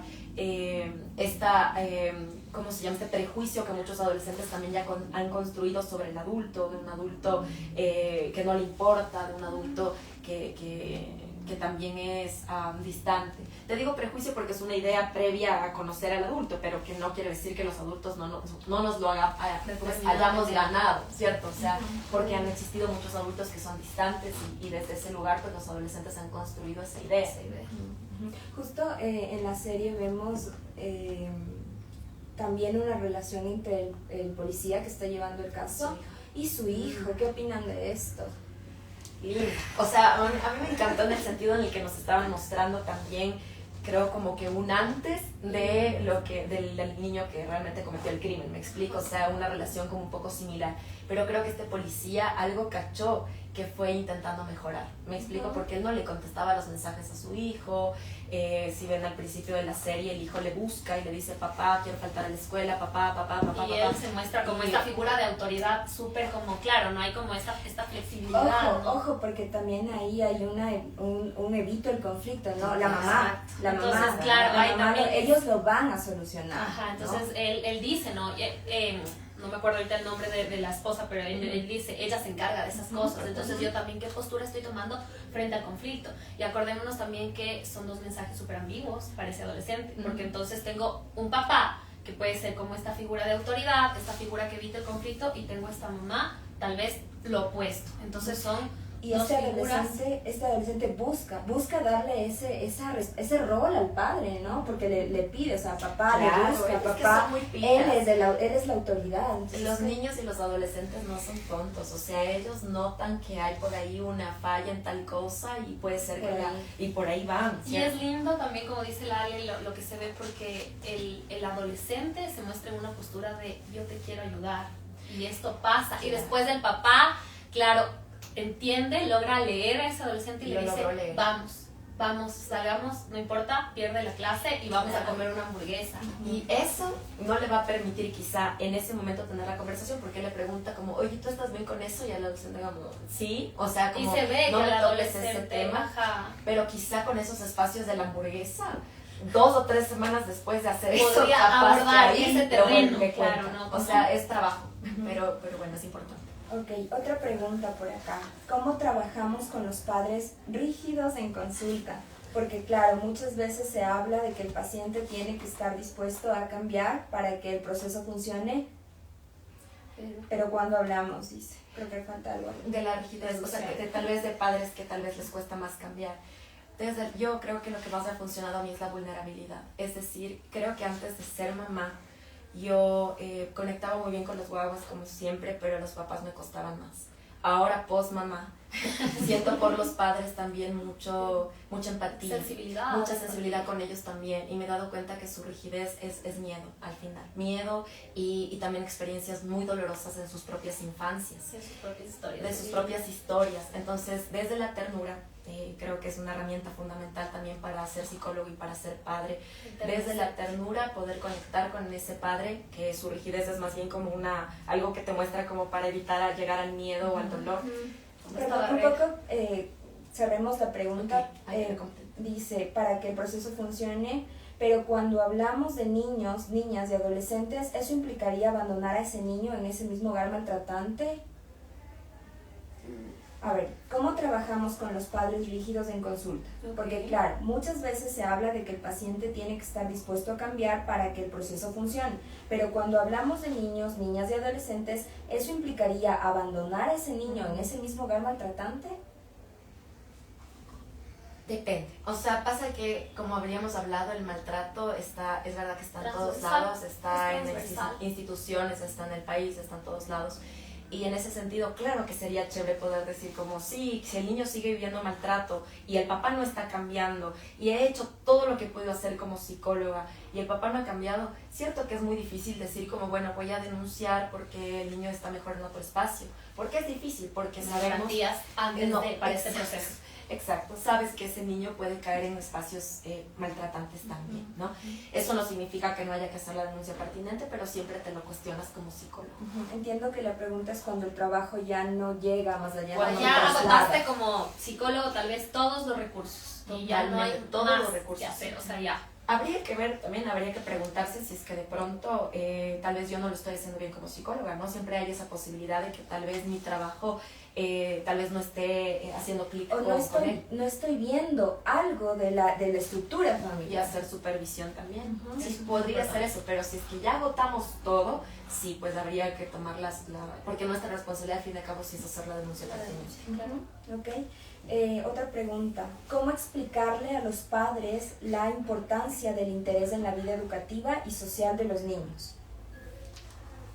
¿cómo se llama? Este prejuicio que muchos adolescentes también ya han construido sobre el adulto, de un adulto que no le importa, de un adulto que también es distante. Te digo prejuicio porque es una idea previa a conocer al adulto, pero que no quiere decir que los adultos no nos lo hayamos ganado, ¿cierto? O sea, porque han existido muchos adultos que son distantes y desde ese lugar pues los adolescentes han construido esa idea. Justo en la serie vemos también una relación entre el policía que está llevando el caso y su hijo. ¿Qué opinan de esto? O sea, a mí me encantó en el sentido en el que nos estaban mostrando también, creo, como que un antes de del niño que realmente cometió el crimen, me explico, o sea, una relación como un poco similar, pero creo que este policía algo cachó que fue intentando mejorar, me explico, porque él no le contestaba los mensajes a su hijo. Si ven al principio de la serie, el hijo le busca y le dice, papá, quiero faltar a la escuela, papá. Y él se muestra como esta figura de autoridad súper como, claro, no hay como esta flexibilidad. Ojo, porque también ahí hay un evito el conflicto, ¿no? La mamá. Entonces, claro, ahí también ellos lo van a solucionar. Ajá, entonces, ¿no? él dice, ¿no? No me acuerdo ahorita el nombre de la esposa, pero él dice, ella se encarga de esas cosas. Entonces yo también, ¿qué postura estoy tomando frente al conflicto? Y acordémonos también que son dos mensajes súper ambiguos para ese adolescente, porque entonces tengo un papá que puede ser como esta figura de autoridad, esta figura que evita el conflicto, y tengo esta mamá, tal vez lo opuesto. Entonces son y este adolescente busca darle ese rol al padre, ¿no? Porque le pide, o sea, papá, claro, le busca, papá, él es la autoridad. Entonces, los niños y los adolescentes no son tontos, o sea, ellos notan que hay por ahí una falla en tal cosa y puede ser y por ahí van, ¿cierto? Y es lindo también, como dice la Ale, lo que se ve, porque el adolescente se muestra en una postura de yo te quiero ayudar y esto pasa, y después el papá, claro, entiende, logra leer a ese adolescente y le dice, vamos, salgamos, no importa, pierde la clase y vamos a comer una hamburguesa. Y eso no le va a permitir quizá en ese momento tener la conversación, porque le pregunta como, oye, ¿tú estás bien con eso? Y el adolescente como, sí, o sea, como, y se ve no que me el toques ese adolescente, tema, pero quizá con esos espacios de la hamburguesa, 2 o 3 semanas después de hacer eso, podría abordar ese terreno, claro, ¿no? O sea, es trabajo, pero bueno, es importante. Ok, otra pregunta por acá. ¿Cómo trabajamos con los padres rígidos en consulta? Porque claro, muchas veces se habla de que el paciente tiene que estar dispuesto a cambiar para que el proceso funcione, pero cuando hablamos, dice, creo que falta algo. De la rigidez, o sea, que tal vez de padres que tal vez les cuesta más cambiar. Entonces, yo creo que lo que más ha funcionado a mí es la vulnerabilidad. Es decir, creo que antes de ser mamá, yo conectaba muy bien con los guaguas como siempre, pero los papás me costaban más. Ahora, post mamá, Siento por los padres también mucha empatía, mucha sensibilidad con ellos también, y me he dado cuenta que su rigidez es miedo al final, miedo y también experiencias muy dolorosas en sus propias infancias, sí, sus propias historias, de sus propias historias. Entonces, desde la ternura, creo que es una herramienta fundamental también para ser psicólogo y para ser padre. Desde la ternura poder conectar con ese padre, que su rigidez es más bien como algo que te muestra como para evitar llegar al miedo o al dolor. Pero un poco cerremos la pregunta. Okay. Dice, para que el proceso funcione, pero cuando hablamos de niños, niñas y adolescentes, ¿eso implicaría abandonar a ese niño en ese mismo hogar maltratante? A ver, ¿cómo trabajamos con los padres rígidos en consulta? Porque claro, muchas veces se habla de que el paciente tiene que estar dispuesto a cambiar para que el proceso funcione, pero cuando hablamos de niños, niñas y adolescentes, ¿eso implicaría abandonar a ese niño en ese mismo hogar maltratante? Depende. O sea, pasa que, como habríamos hablado, el maltrato es verdad que está en todos lados, está en instituciones, está en el país, está en todos lados. Y en ese sentido, claro que sería chévere poder decir como, sí, si el niño sigue viviendo maltrato y el papá no está cambiando y he hecho todo lo que puedo hacer como psicóloga y el papá no ha cambiado, cierto que es muy difícil decir como, bueno, voy a denunciar porque el niño está mejor en otro espacio. ¿Por qué es difícil? Porque sabemos... garantías antes para este proceso. Exacto, sabes que ese niño puede caer en espacios maltratantes también, ¿no? Eso no significa que no haya que hacer la denuncia pertinente, pero siempre te lo cuestionas como psicólogo. Entiendo que la pregunta es cuando el trabajo ya no llega más allá. Cuando ya agotaste como psicólogo tal vez todos los recursos. Totalmente, y ya no hay todos más los recursos. que hacer, o sea, ya. Habría que ver, también habría que preguntarse si es que de pronto tal vez yo no lo estoy haciendo bien como psicóloga, ¿no? Siempre hay esa posibilidad de que tal vez mi trabajo tal vez no esté haciendo clic con él. No estoy viendo algo de la estructura familiar. Y hacer supervisión también. Sí, podría ser eso, pero si es que ya agotamos todo, sí, pues habría que tomar porque nuestra responsabilidad al fin y al cabo sí es hacer la denuncia pertinente. Ok. Otra pregunta, ¿cómo explicarle a los padres la importancia del interés en la vida educativa y social de los niños?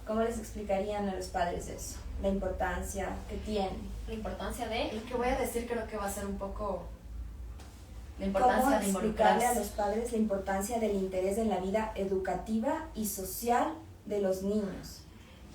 ¿Cómo les explicarían a los padres eso? La importancia que tiene. La importancia de... Lo que voy a decir creo que va a ser un poco... La importancia de explicarle a los padres la importancia del interés en la vida educativa y social de los niños?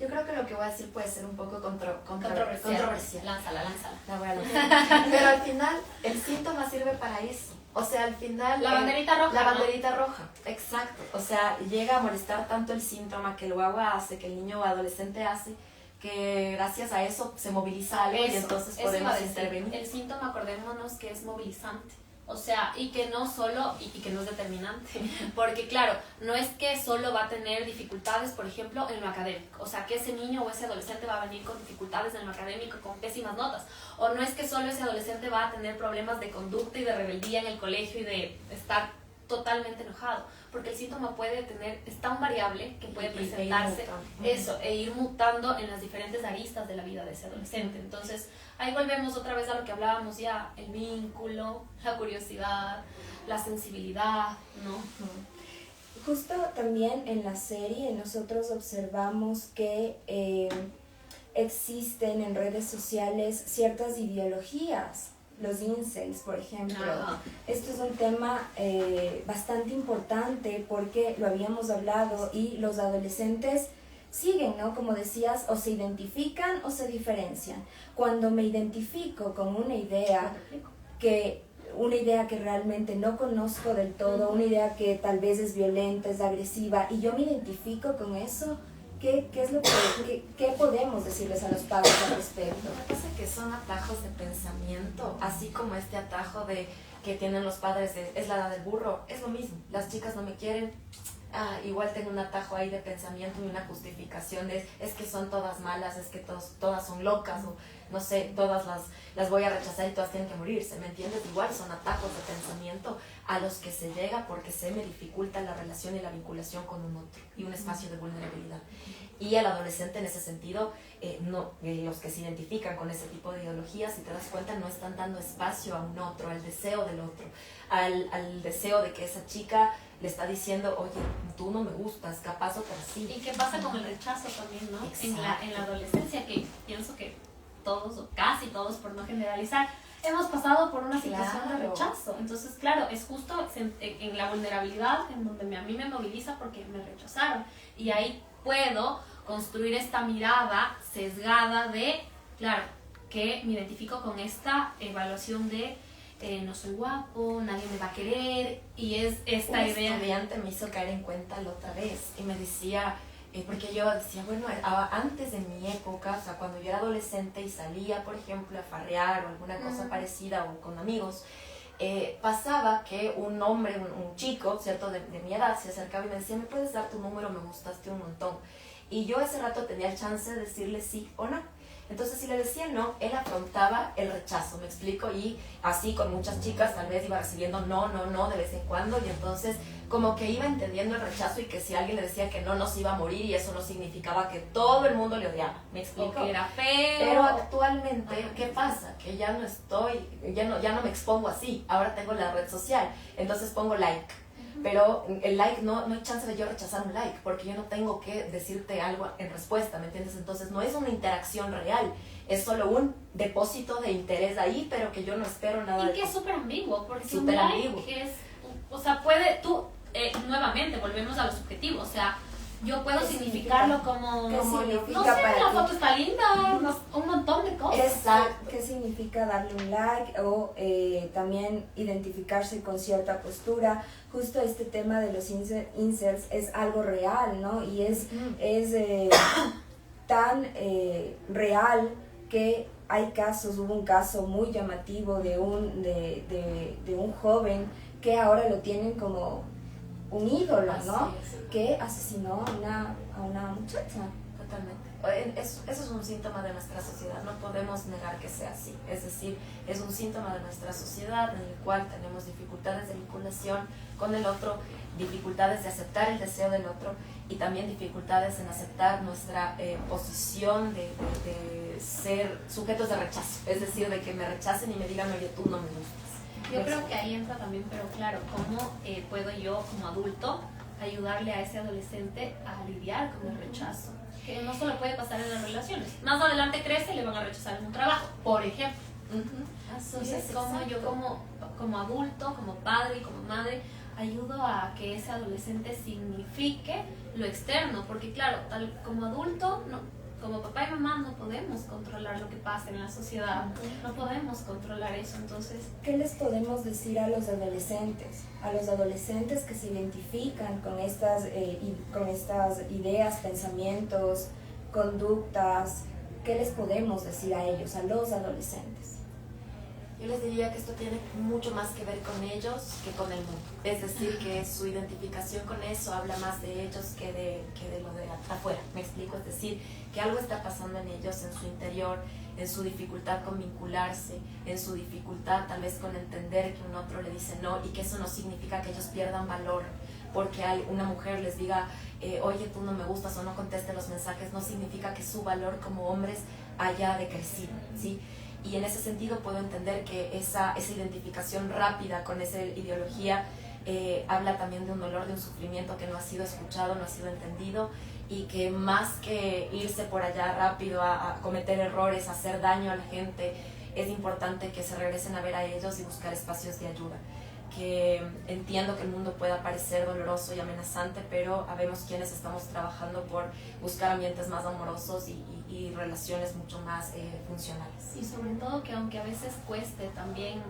Yo creo que lo que voy a decir puede ser un poco controversial. Lánzala. La voy a lanzar. Pero al final, el síntoma sirve para eso. O sea, al final... La banderita roja. La banderita roja, exacto. O sea, llega a molestar tanto el síntoma que el guagua hace, que el niño o adolescente hace, que gracias a eso se moviliza algo y entonces podemos intervenir. El síntoma, acordémonos que es movilizante. O sea, y que no solo, y que no es determinante, porque claro, no es que solo va a tener dificultades, por ejemplo, en lo académico, o sea, que ese niño o ese adolescente va a venir con dificultades en lo académico, con pésimas notas, o no es que solo ese adolescente va a tener problemas de conducta y de rebeldía en el colegio y de estar totalmente enojado, porque el síntoma puede tener, es tan variable que puede presentarse e ir mutando en las diferentes aristas de la vida de ese adolescente. Entonces, ahí volvemos otra vez a lo que hablábamos ya, el vínculo, la curiosidad, la sensibilidad, ¿no? Justo también en la serie nosotros observamos que existen en redes sociales ciertas ideologías. Los incels, por ejemplo. Esto es un tema bastante importante porque lo habíamos hablado y los adolescentes siguen, ¿no? Como decías, o se identifican o se diferencian. Cuando me identifico con una idea que realmente no conozco del todo, una idea que tal vez es violenta, es agresiva, y yo me identifico con eso, ¿qué es lo qué podemos decirles a los padres al respecto? Lo que pasa es que son atajos de pensamiento, así como este atajo que tienen los padres de es la edad del burro, es lo mismo, las chicas no me quieren, igual tengo un atajo ahí de pensamiento y una justificación de es que son todas malas, es que todas son locas, o no sé, todas las voy a rechazar y todas tienen que morirse, ¿me entiendes? Igual son atajos de pensamiento a los que se llega porque se me dificulta la relación y la vinculación con un otro y un espacio de vulnerabilidad. Y el adolescente en ese sentido, los que se identifican con ese tipo de ideologías, si te das cuenta, no están dando espacio a un otro, al deseo del otro, al deseo de que esa chica le está diciendo, oye, tú no me gustas, capaz otra sí. ¿Y qué pasa con el rechazo también, no? En la adolescencia, que pienso que todos o casi todos, por no generalizar, hemos pasado por una situación de rechazo. Entonces, claro, es justo en la vulnerabilidad en donde a mí me moviliza porque me rechazaron. Y ahí puedo construir esta mirada sesgada de, claro, que me identifico con esta evaluación de no soy guapo, nadie me va a querer, y es esta idea. Un estudiante me hizo caer en cuenta la otra vez y me decía, porque yo decía, bueno, antes de mi época, o sea, cuando yo era adolescente y salía, por ejemplo, a farrear o alguna cosa parecida o con amigos, pasaba que un hombre, un chico, ¿cierto?, de mi edad se acercaba y me decía, ¿me puedes dar tu número? Me gustaste un montón. Y yo ese rato tenía el chance de decirle sí o no. Entonces, si le decía no, él afrontaba el rechazo, ¿me explico? Y así con muchas chicas tal vez iba recibiendo no de vez en cuando, y entonces como que iba entendiendo el rechazo y que si alguien le decía que no se iba a morir, y eso no significaba que todo el mundo le odiaba, ¿me explico? O que era feo. Pero actualmente, ¿qué pasa? Que ya no estoy, ya no me expongo así, ahora tengo la red social, entonces pongo like. Pero el like, no hay chance de yo rechazar un like, porque yo no tengo que decirte algo en respuesta, ¿me entiendes? Entonces no es una interacción real, es solo un depósito de interés ahí, pero que yo no espero nada. Y que es súper ambiguo, porque super un like ambiguo. Es, o sea, nuevamente, volvemos a lo subjetivo, o sea, yo puedo significarlo como, ¿qué significa no sé, para la ti? foto está linda, un montón de cosas. Exacto. ¿Qué significa darle un like o también identificarse con cierta postura? Justo este tema de los incels es algo real, ¿no? Y es tan real que hay casos, hubo un caso muy llamativo de un joven que ahora lo tienen como un ídolo, ¿no? Que asesinó a una muchacha. Totalmente. Eso es un síntoma de nuestra sociedad, no podemos negar que sea así. Es decir, es un síntoma de nuestra sociedad en el cual tenemos dificultades de vinculación con el otro, dificultades de aceptar el deseo del otro y también dificultades en aceptar nuestra posición de ser sujetos de rechazo. Es decir, de que me rechacen y me digan, oye, tú no me gustas. Yo creo que ahí entra también, pero claro, ¿cómo puedo yo como adulto ayudarle a ese adolescente a lidiar con el rechazo? Que no solo puede pasar en las relaciones. Más adelante crece y le van a rechazar en un trabajo, por ejemplo. Entonces, como yo como adulto, como padre y como madre, ayudo a que ese adolescente signifique lo externo, porque claro, como adulto, como papá y mamá no podemos controlar lo que pasa en la sociedad, no podemos controlar eso, entonces... ¿Qué les podemos decir a los adolescentes? A los adolescentes que se identifican con estas ideas, pensamientos, conductas, ¿qué les podemos decir a ellos, a los adolescentes? Yo les diría que esto tiene mucho más que ver con ellos que con el mundo. Es decir, que su identificación con eso habla más de ellos que de lo de afuera. ¿Me explico? Es decir, que algo está pasando en ellos, en su interior, en su dificultad con vincularse, en su dificultad tal vez con entender que un otro le dice no, y que eso no significa que ellos pierdan valor porque una mujer les diga oye, tú no me gustas o no conteste los mensajes, no significa que su valor como hombres haya decrecido, ¿sí? Y en ese sentido puedo entender que esa identificación rápida con esa ideología habla también de un dolor, de un sufrimiento que no ha sido escuchado, no ha sido entendido, y que más que irse por allá rápido a cometer errores, a hacer daño a la gente, es importante que se regresen a ver a ellos y buscar espacios de ayuda. Que entiendo que el mundo pueda parecer doloroso y amenazante, pero habemos quienes estamos trabajando por buscar ambientes más amorosos y relaciones mucho más funcionales. Y sobre todo que aunque a veces cueste también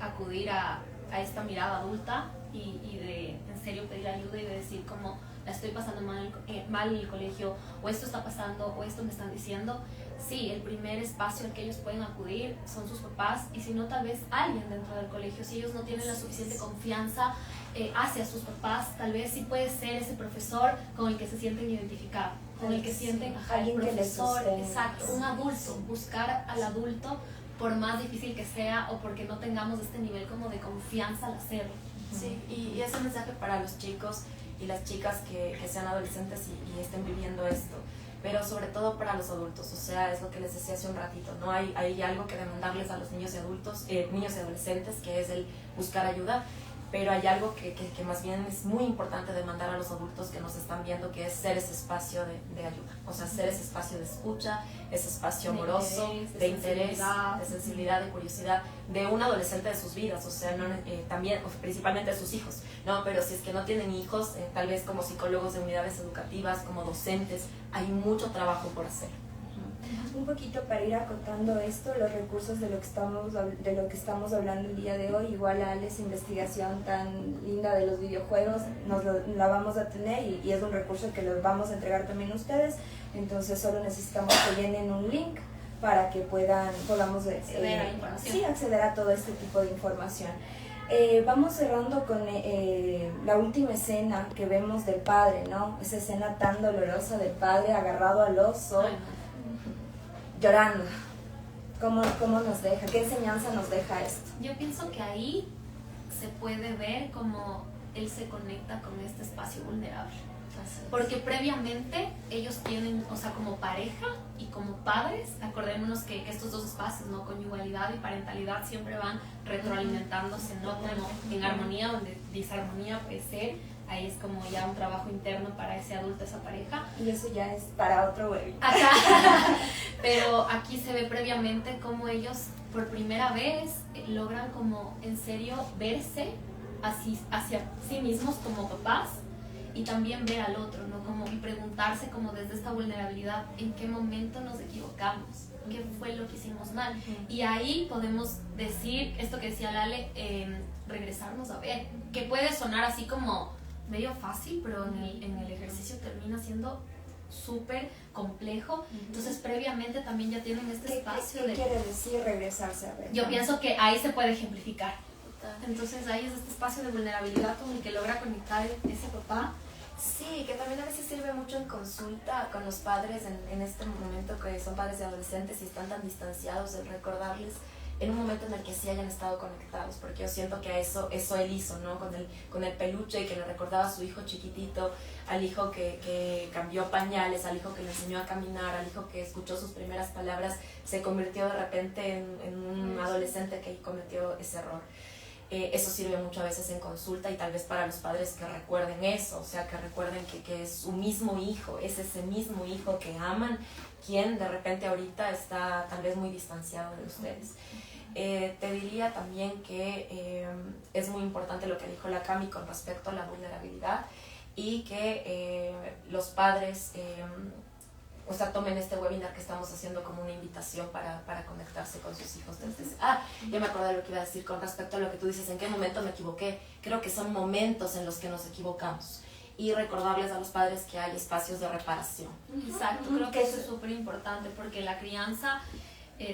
acudir a esta mirada adulta y de en serio pedir ayuda y de decir como la estoy pasando mal en el colegio, o esto está pasando, o esto me están diciendo, sí, el primer espacio al que ellos pueden acudir son sus papás, y si no, tal vez alguien dentro del colegio. Si ellos no tienen la suficiente confianza hacia sus papás, tal vez sí puede ser ese profesor con el que se sienten identificados, con el que sienten, el profesor, exacto, un adulto, buscar al adulto por más difícil que sea o porque no tengamos este nivel como de confianza al hacerlo. Sí, y ese mensaje para los chicos y las chicas que sean adolescentes y estén viviendo esto, pero sobre todo para los adultos, o sea, es lo que les decía hace un ratito, ¿no? Hay algo que demandarles a los niños y adultos, niños y adolescentes, que es el buscar ayuda, pero hay algo que más bien es muy importante demandar a los adultos que nos están viendo, que es ser ese espacio de ayuda, o sea, ser ese espacio de escucha, ese espacio amoroso, de interés, de sensibilidad, de curiosidad, de un adolescente de sus vidas, o sea, no, también, principalmente de sus hijos, ¿no? Pero si es que no tienen hijos, tal vez como psicólogos de unidades educativas, como docentes, hay mucho trabajo por hacer. Un poquito para ir acotando esto, los recursos de lo que estamos hablando el día de hoy, igual a esa investigación tan linda de los videojuegos, la vamos a tener y es un recurso que los vamos a entregar también a ustedes, entonces solo necesitamos que llenen un link para que podamos acceder a todo este tipo de información. Vamos cerrando con la última escena que vemos del padre, ¿no? Esa escena tan dolorosa del padre agarrado al oso, llorando. ¿Cómo nos deja? ¿Qué enseñanza nos deja esto? Yo pienso que ahí se puede ver cómo él se conecta con este espacio vulnerable. Porque previamente ellos tienen, o sea, como pareja y como padres, acordémonos que estos dos espacios, ¿no? Conyugalidad y parentalidad siempre van retroalimentándose, ¿no? Como en armonía, donde disarmonía puede ser, ahí es como ya un trabajo interno para ese adulto, esa pareja. Y eso ya es para otro webinar. Pero aquí se ve previamente cómo ellos por primera vez logran como en serio verse hacia sí mismos como papás, y también ver al otro, ¿no? Como, y preguntarse como desde esta vulnerabilidad, ¿en qué momento nos equivocamos? ¿Qué fue lo que hicimos mal? Y ahí podemos decir, esto que decía Lale, regresarnos a ver, que puede sonar así como medio fácil, pero en el ejercicio termina siendo súper complejo. Entonces previamente también ya tienen este espacio ¿Qué quiere decir regresarse a ver? Yo pienso que ahí se puede ejemplificar. Entonces ahí es este espacio de vulnerabilidad con el que logra conectar ese papá. Sí, que también a veces sirve mucho en consulta con los padres en este momento que son padres de adolescentes y están tan distanciados, el recordarles en un momento en el que sí hayan estado conectados, porque yo siento que eso él hizo, ¿no? Con el peluche que le recordaba a su hijo chiquitito, al hijo que cambió pañales, al hijo que le enseñó a caminar, al hijo que escuchó sus primeras palabras, se convirtió de repente en un adolescente que cometió ese error. Eso sirve mucho a veces en consulta y tal vez para los padres que recuerden eso, o sea, que recuerden que es su mismo hijo, es ese mismo hijo que aman, quien de repente ahorita está tal vez muy distanciado de ustedes. Te diría también que es muy importante lo que dijo la Cami con respecto a la vulnerabilidad y que los padres o sea, tomen este webinar que estamos haciendo como una invitación para conectarse con sus hijos. Ya me acordé de lo que iba a decir con respecto a lo que tú dices, ¿en qué momento me equivoqué? Creo que son momentos en los que nos equivocamos. Y recordarles a los padres que hay espacios de reparación. Exacto, creo que eso es súper importante porque la crianza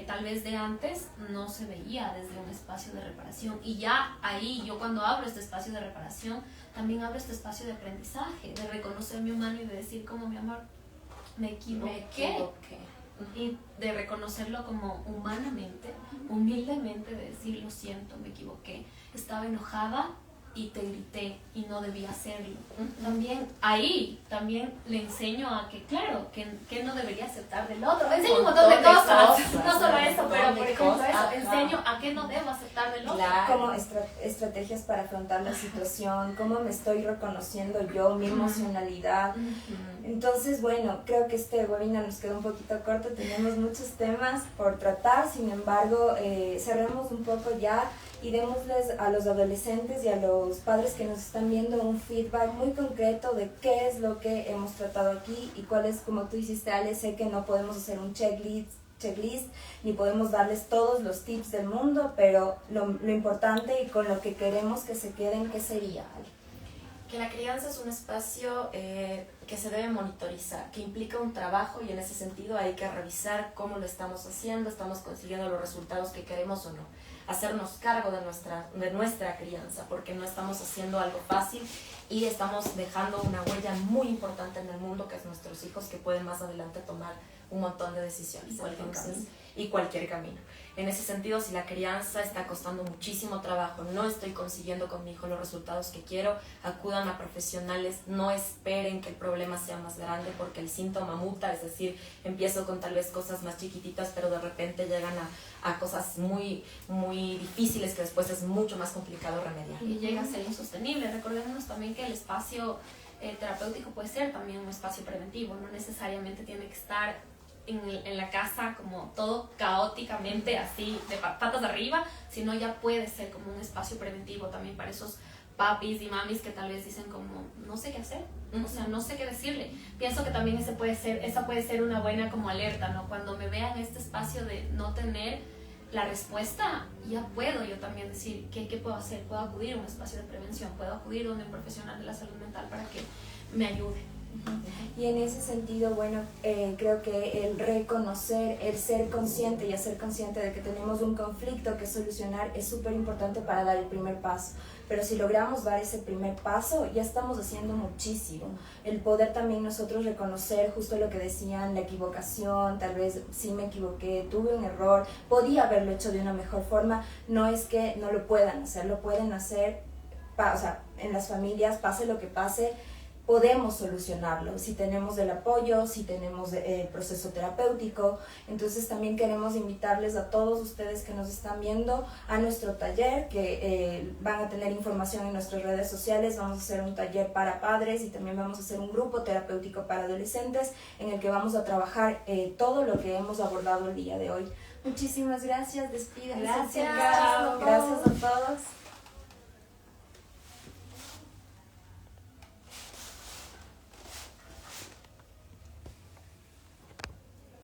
tal vez de antes no se veía desde un espacio de reparación. Y ya ahí, yo cuando abro este espacio de reparación, también abro este espacio de aprendizaje, de reconocer mi humano y de decir como mi amor, me equivoqué. Y de reconocerlo como humanamente, humildemente, de decir lo siento, me equivoqué, estaba enojada y te grité y no debía hacerlo. También ahí le enseño a que claro, que no debería aceptar del otro. Le enseño un montón de cosas, no solo eso, pero por ejemplo eso, enseño a que no debo aceptar del otro. Como estrategias para afrontar la situación, cómo me estoy reconociendo yo, mi emocionalidad. Entonces, bueno, creo que este webinar nos quedó un poquito corto, tenemos muchos temas por tratar, sin embargo, cerremos un poco ya y démosles a los adolescentes y a los padres que nos están viendo un feedback muy concreto de qué es lo que hemos tratado aquí y cuál es, como tú hiciste, Ale, sé que no podemos hacer un checklist ni podemos darles todos los tips del mundo, pero lo importante y con lo que queremos que se queden, ¿qué sería, Ale? Que la crianza es un espacio que se debe monitorizar, que implica un trabajo y en ese sentido hay que revisar cómo lo estamos haciendo, estamos consiguiendo los resultados que queremos o no. Hacernos cargo de nuestra crianza, porque no estamos haciendo algo fácil y estamos dejando una huella muy importante en el mundo, que es nuestros hijos, que pueden más adelante tomar un montón de decisiones. Y cualquier camino. Y cualquier camino. En ese sentido, si la crianza está costando muchísimo trabajo, no estoy consiguiendo con mi hijo los resultados que quiero, acudan a profesionales, no esperen que el problema sea más grande porque el síntoma muta, es decir, empiezo con tal vez cosas más chiquititas, pero de repente llegan a cosas muy, muy difíciles que después es mucho más complicado remediar. Y llega a ser insostenible. Recordémonos también que el espacio terapéutico puede ser también un espacio preventivo, no necesariamente tiene que estar en la casa como todo caóticamente así de patas arriba, sino ya puede ser como un espacio preventivo también para esos papis y mamis que tal vez dicen como no sé qué hacer, o sea, no sé qué decirle. Pienso que también esa puede ser una buena como alerta, ¿no? Cuando me vean en este espacio de no tener la respuesta, ya puedo yo también decir qué puedo hacer. Puedo acudir a un espacio de prevención, puedo acudir donde un profesional de la salud mental para que me ayude. Y en ese sentido, bueno, creo que el reconocer, el ser consciente y hacer consciente de que tenemos un conflicto que solucionar es súper importante para dar el primer paso. Pero si logramos dar ese primer paso, ya estamos haciendo muchísimo. El poder también nosotros reconocer justo lo que decían, la equivocación, tal vez sí me equivoqué, tuve un error, podía haberlo hecho de una mejor forma, no es que no lo puedan hacer, lo pueden hacer, o sea, en las familias, pase lo que pase, podemos solucionarlo, si tenemos el apoyo, si tenemos el proceso terapéutico. Entonces también queremos invitarles a todos ustedes que nos están viendo a nuestro taller, que van a tener información en nuestras redes sociales. Vamos a hacer un taller para padres y también vamos a hacer un grupo terapéutico para adolescentes en el que vamos a trabajar todo lo que hemos abordado el día de hoy. Muchísimas gracias, despídense. Gracias. Gracias a todos.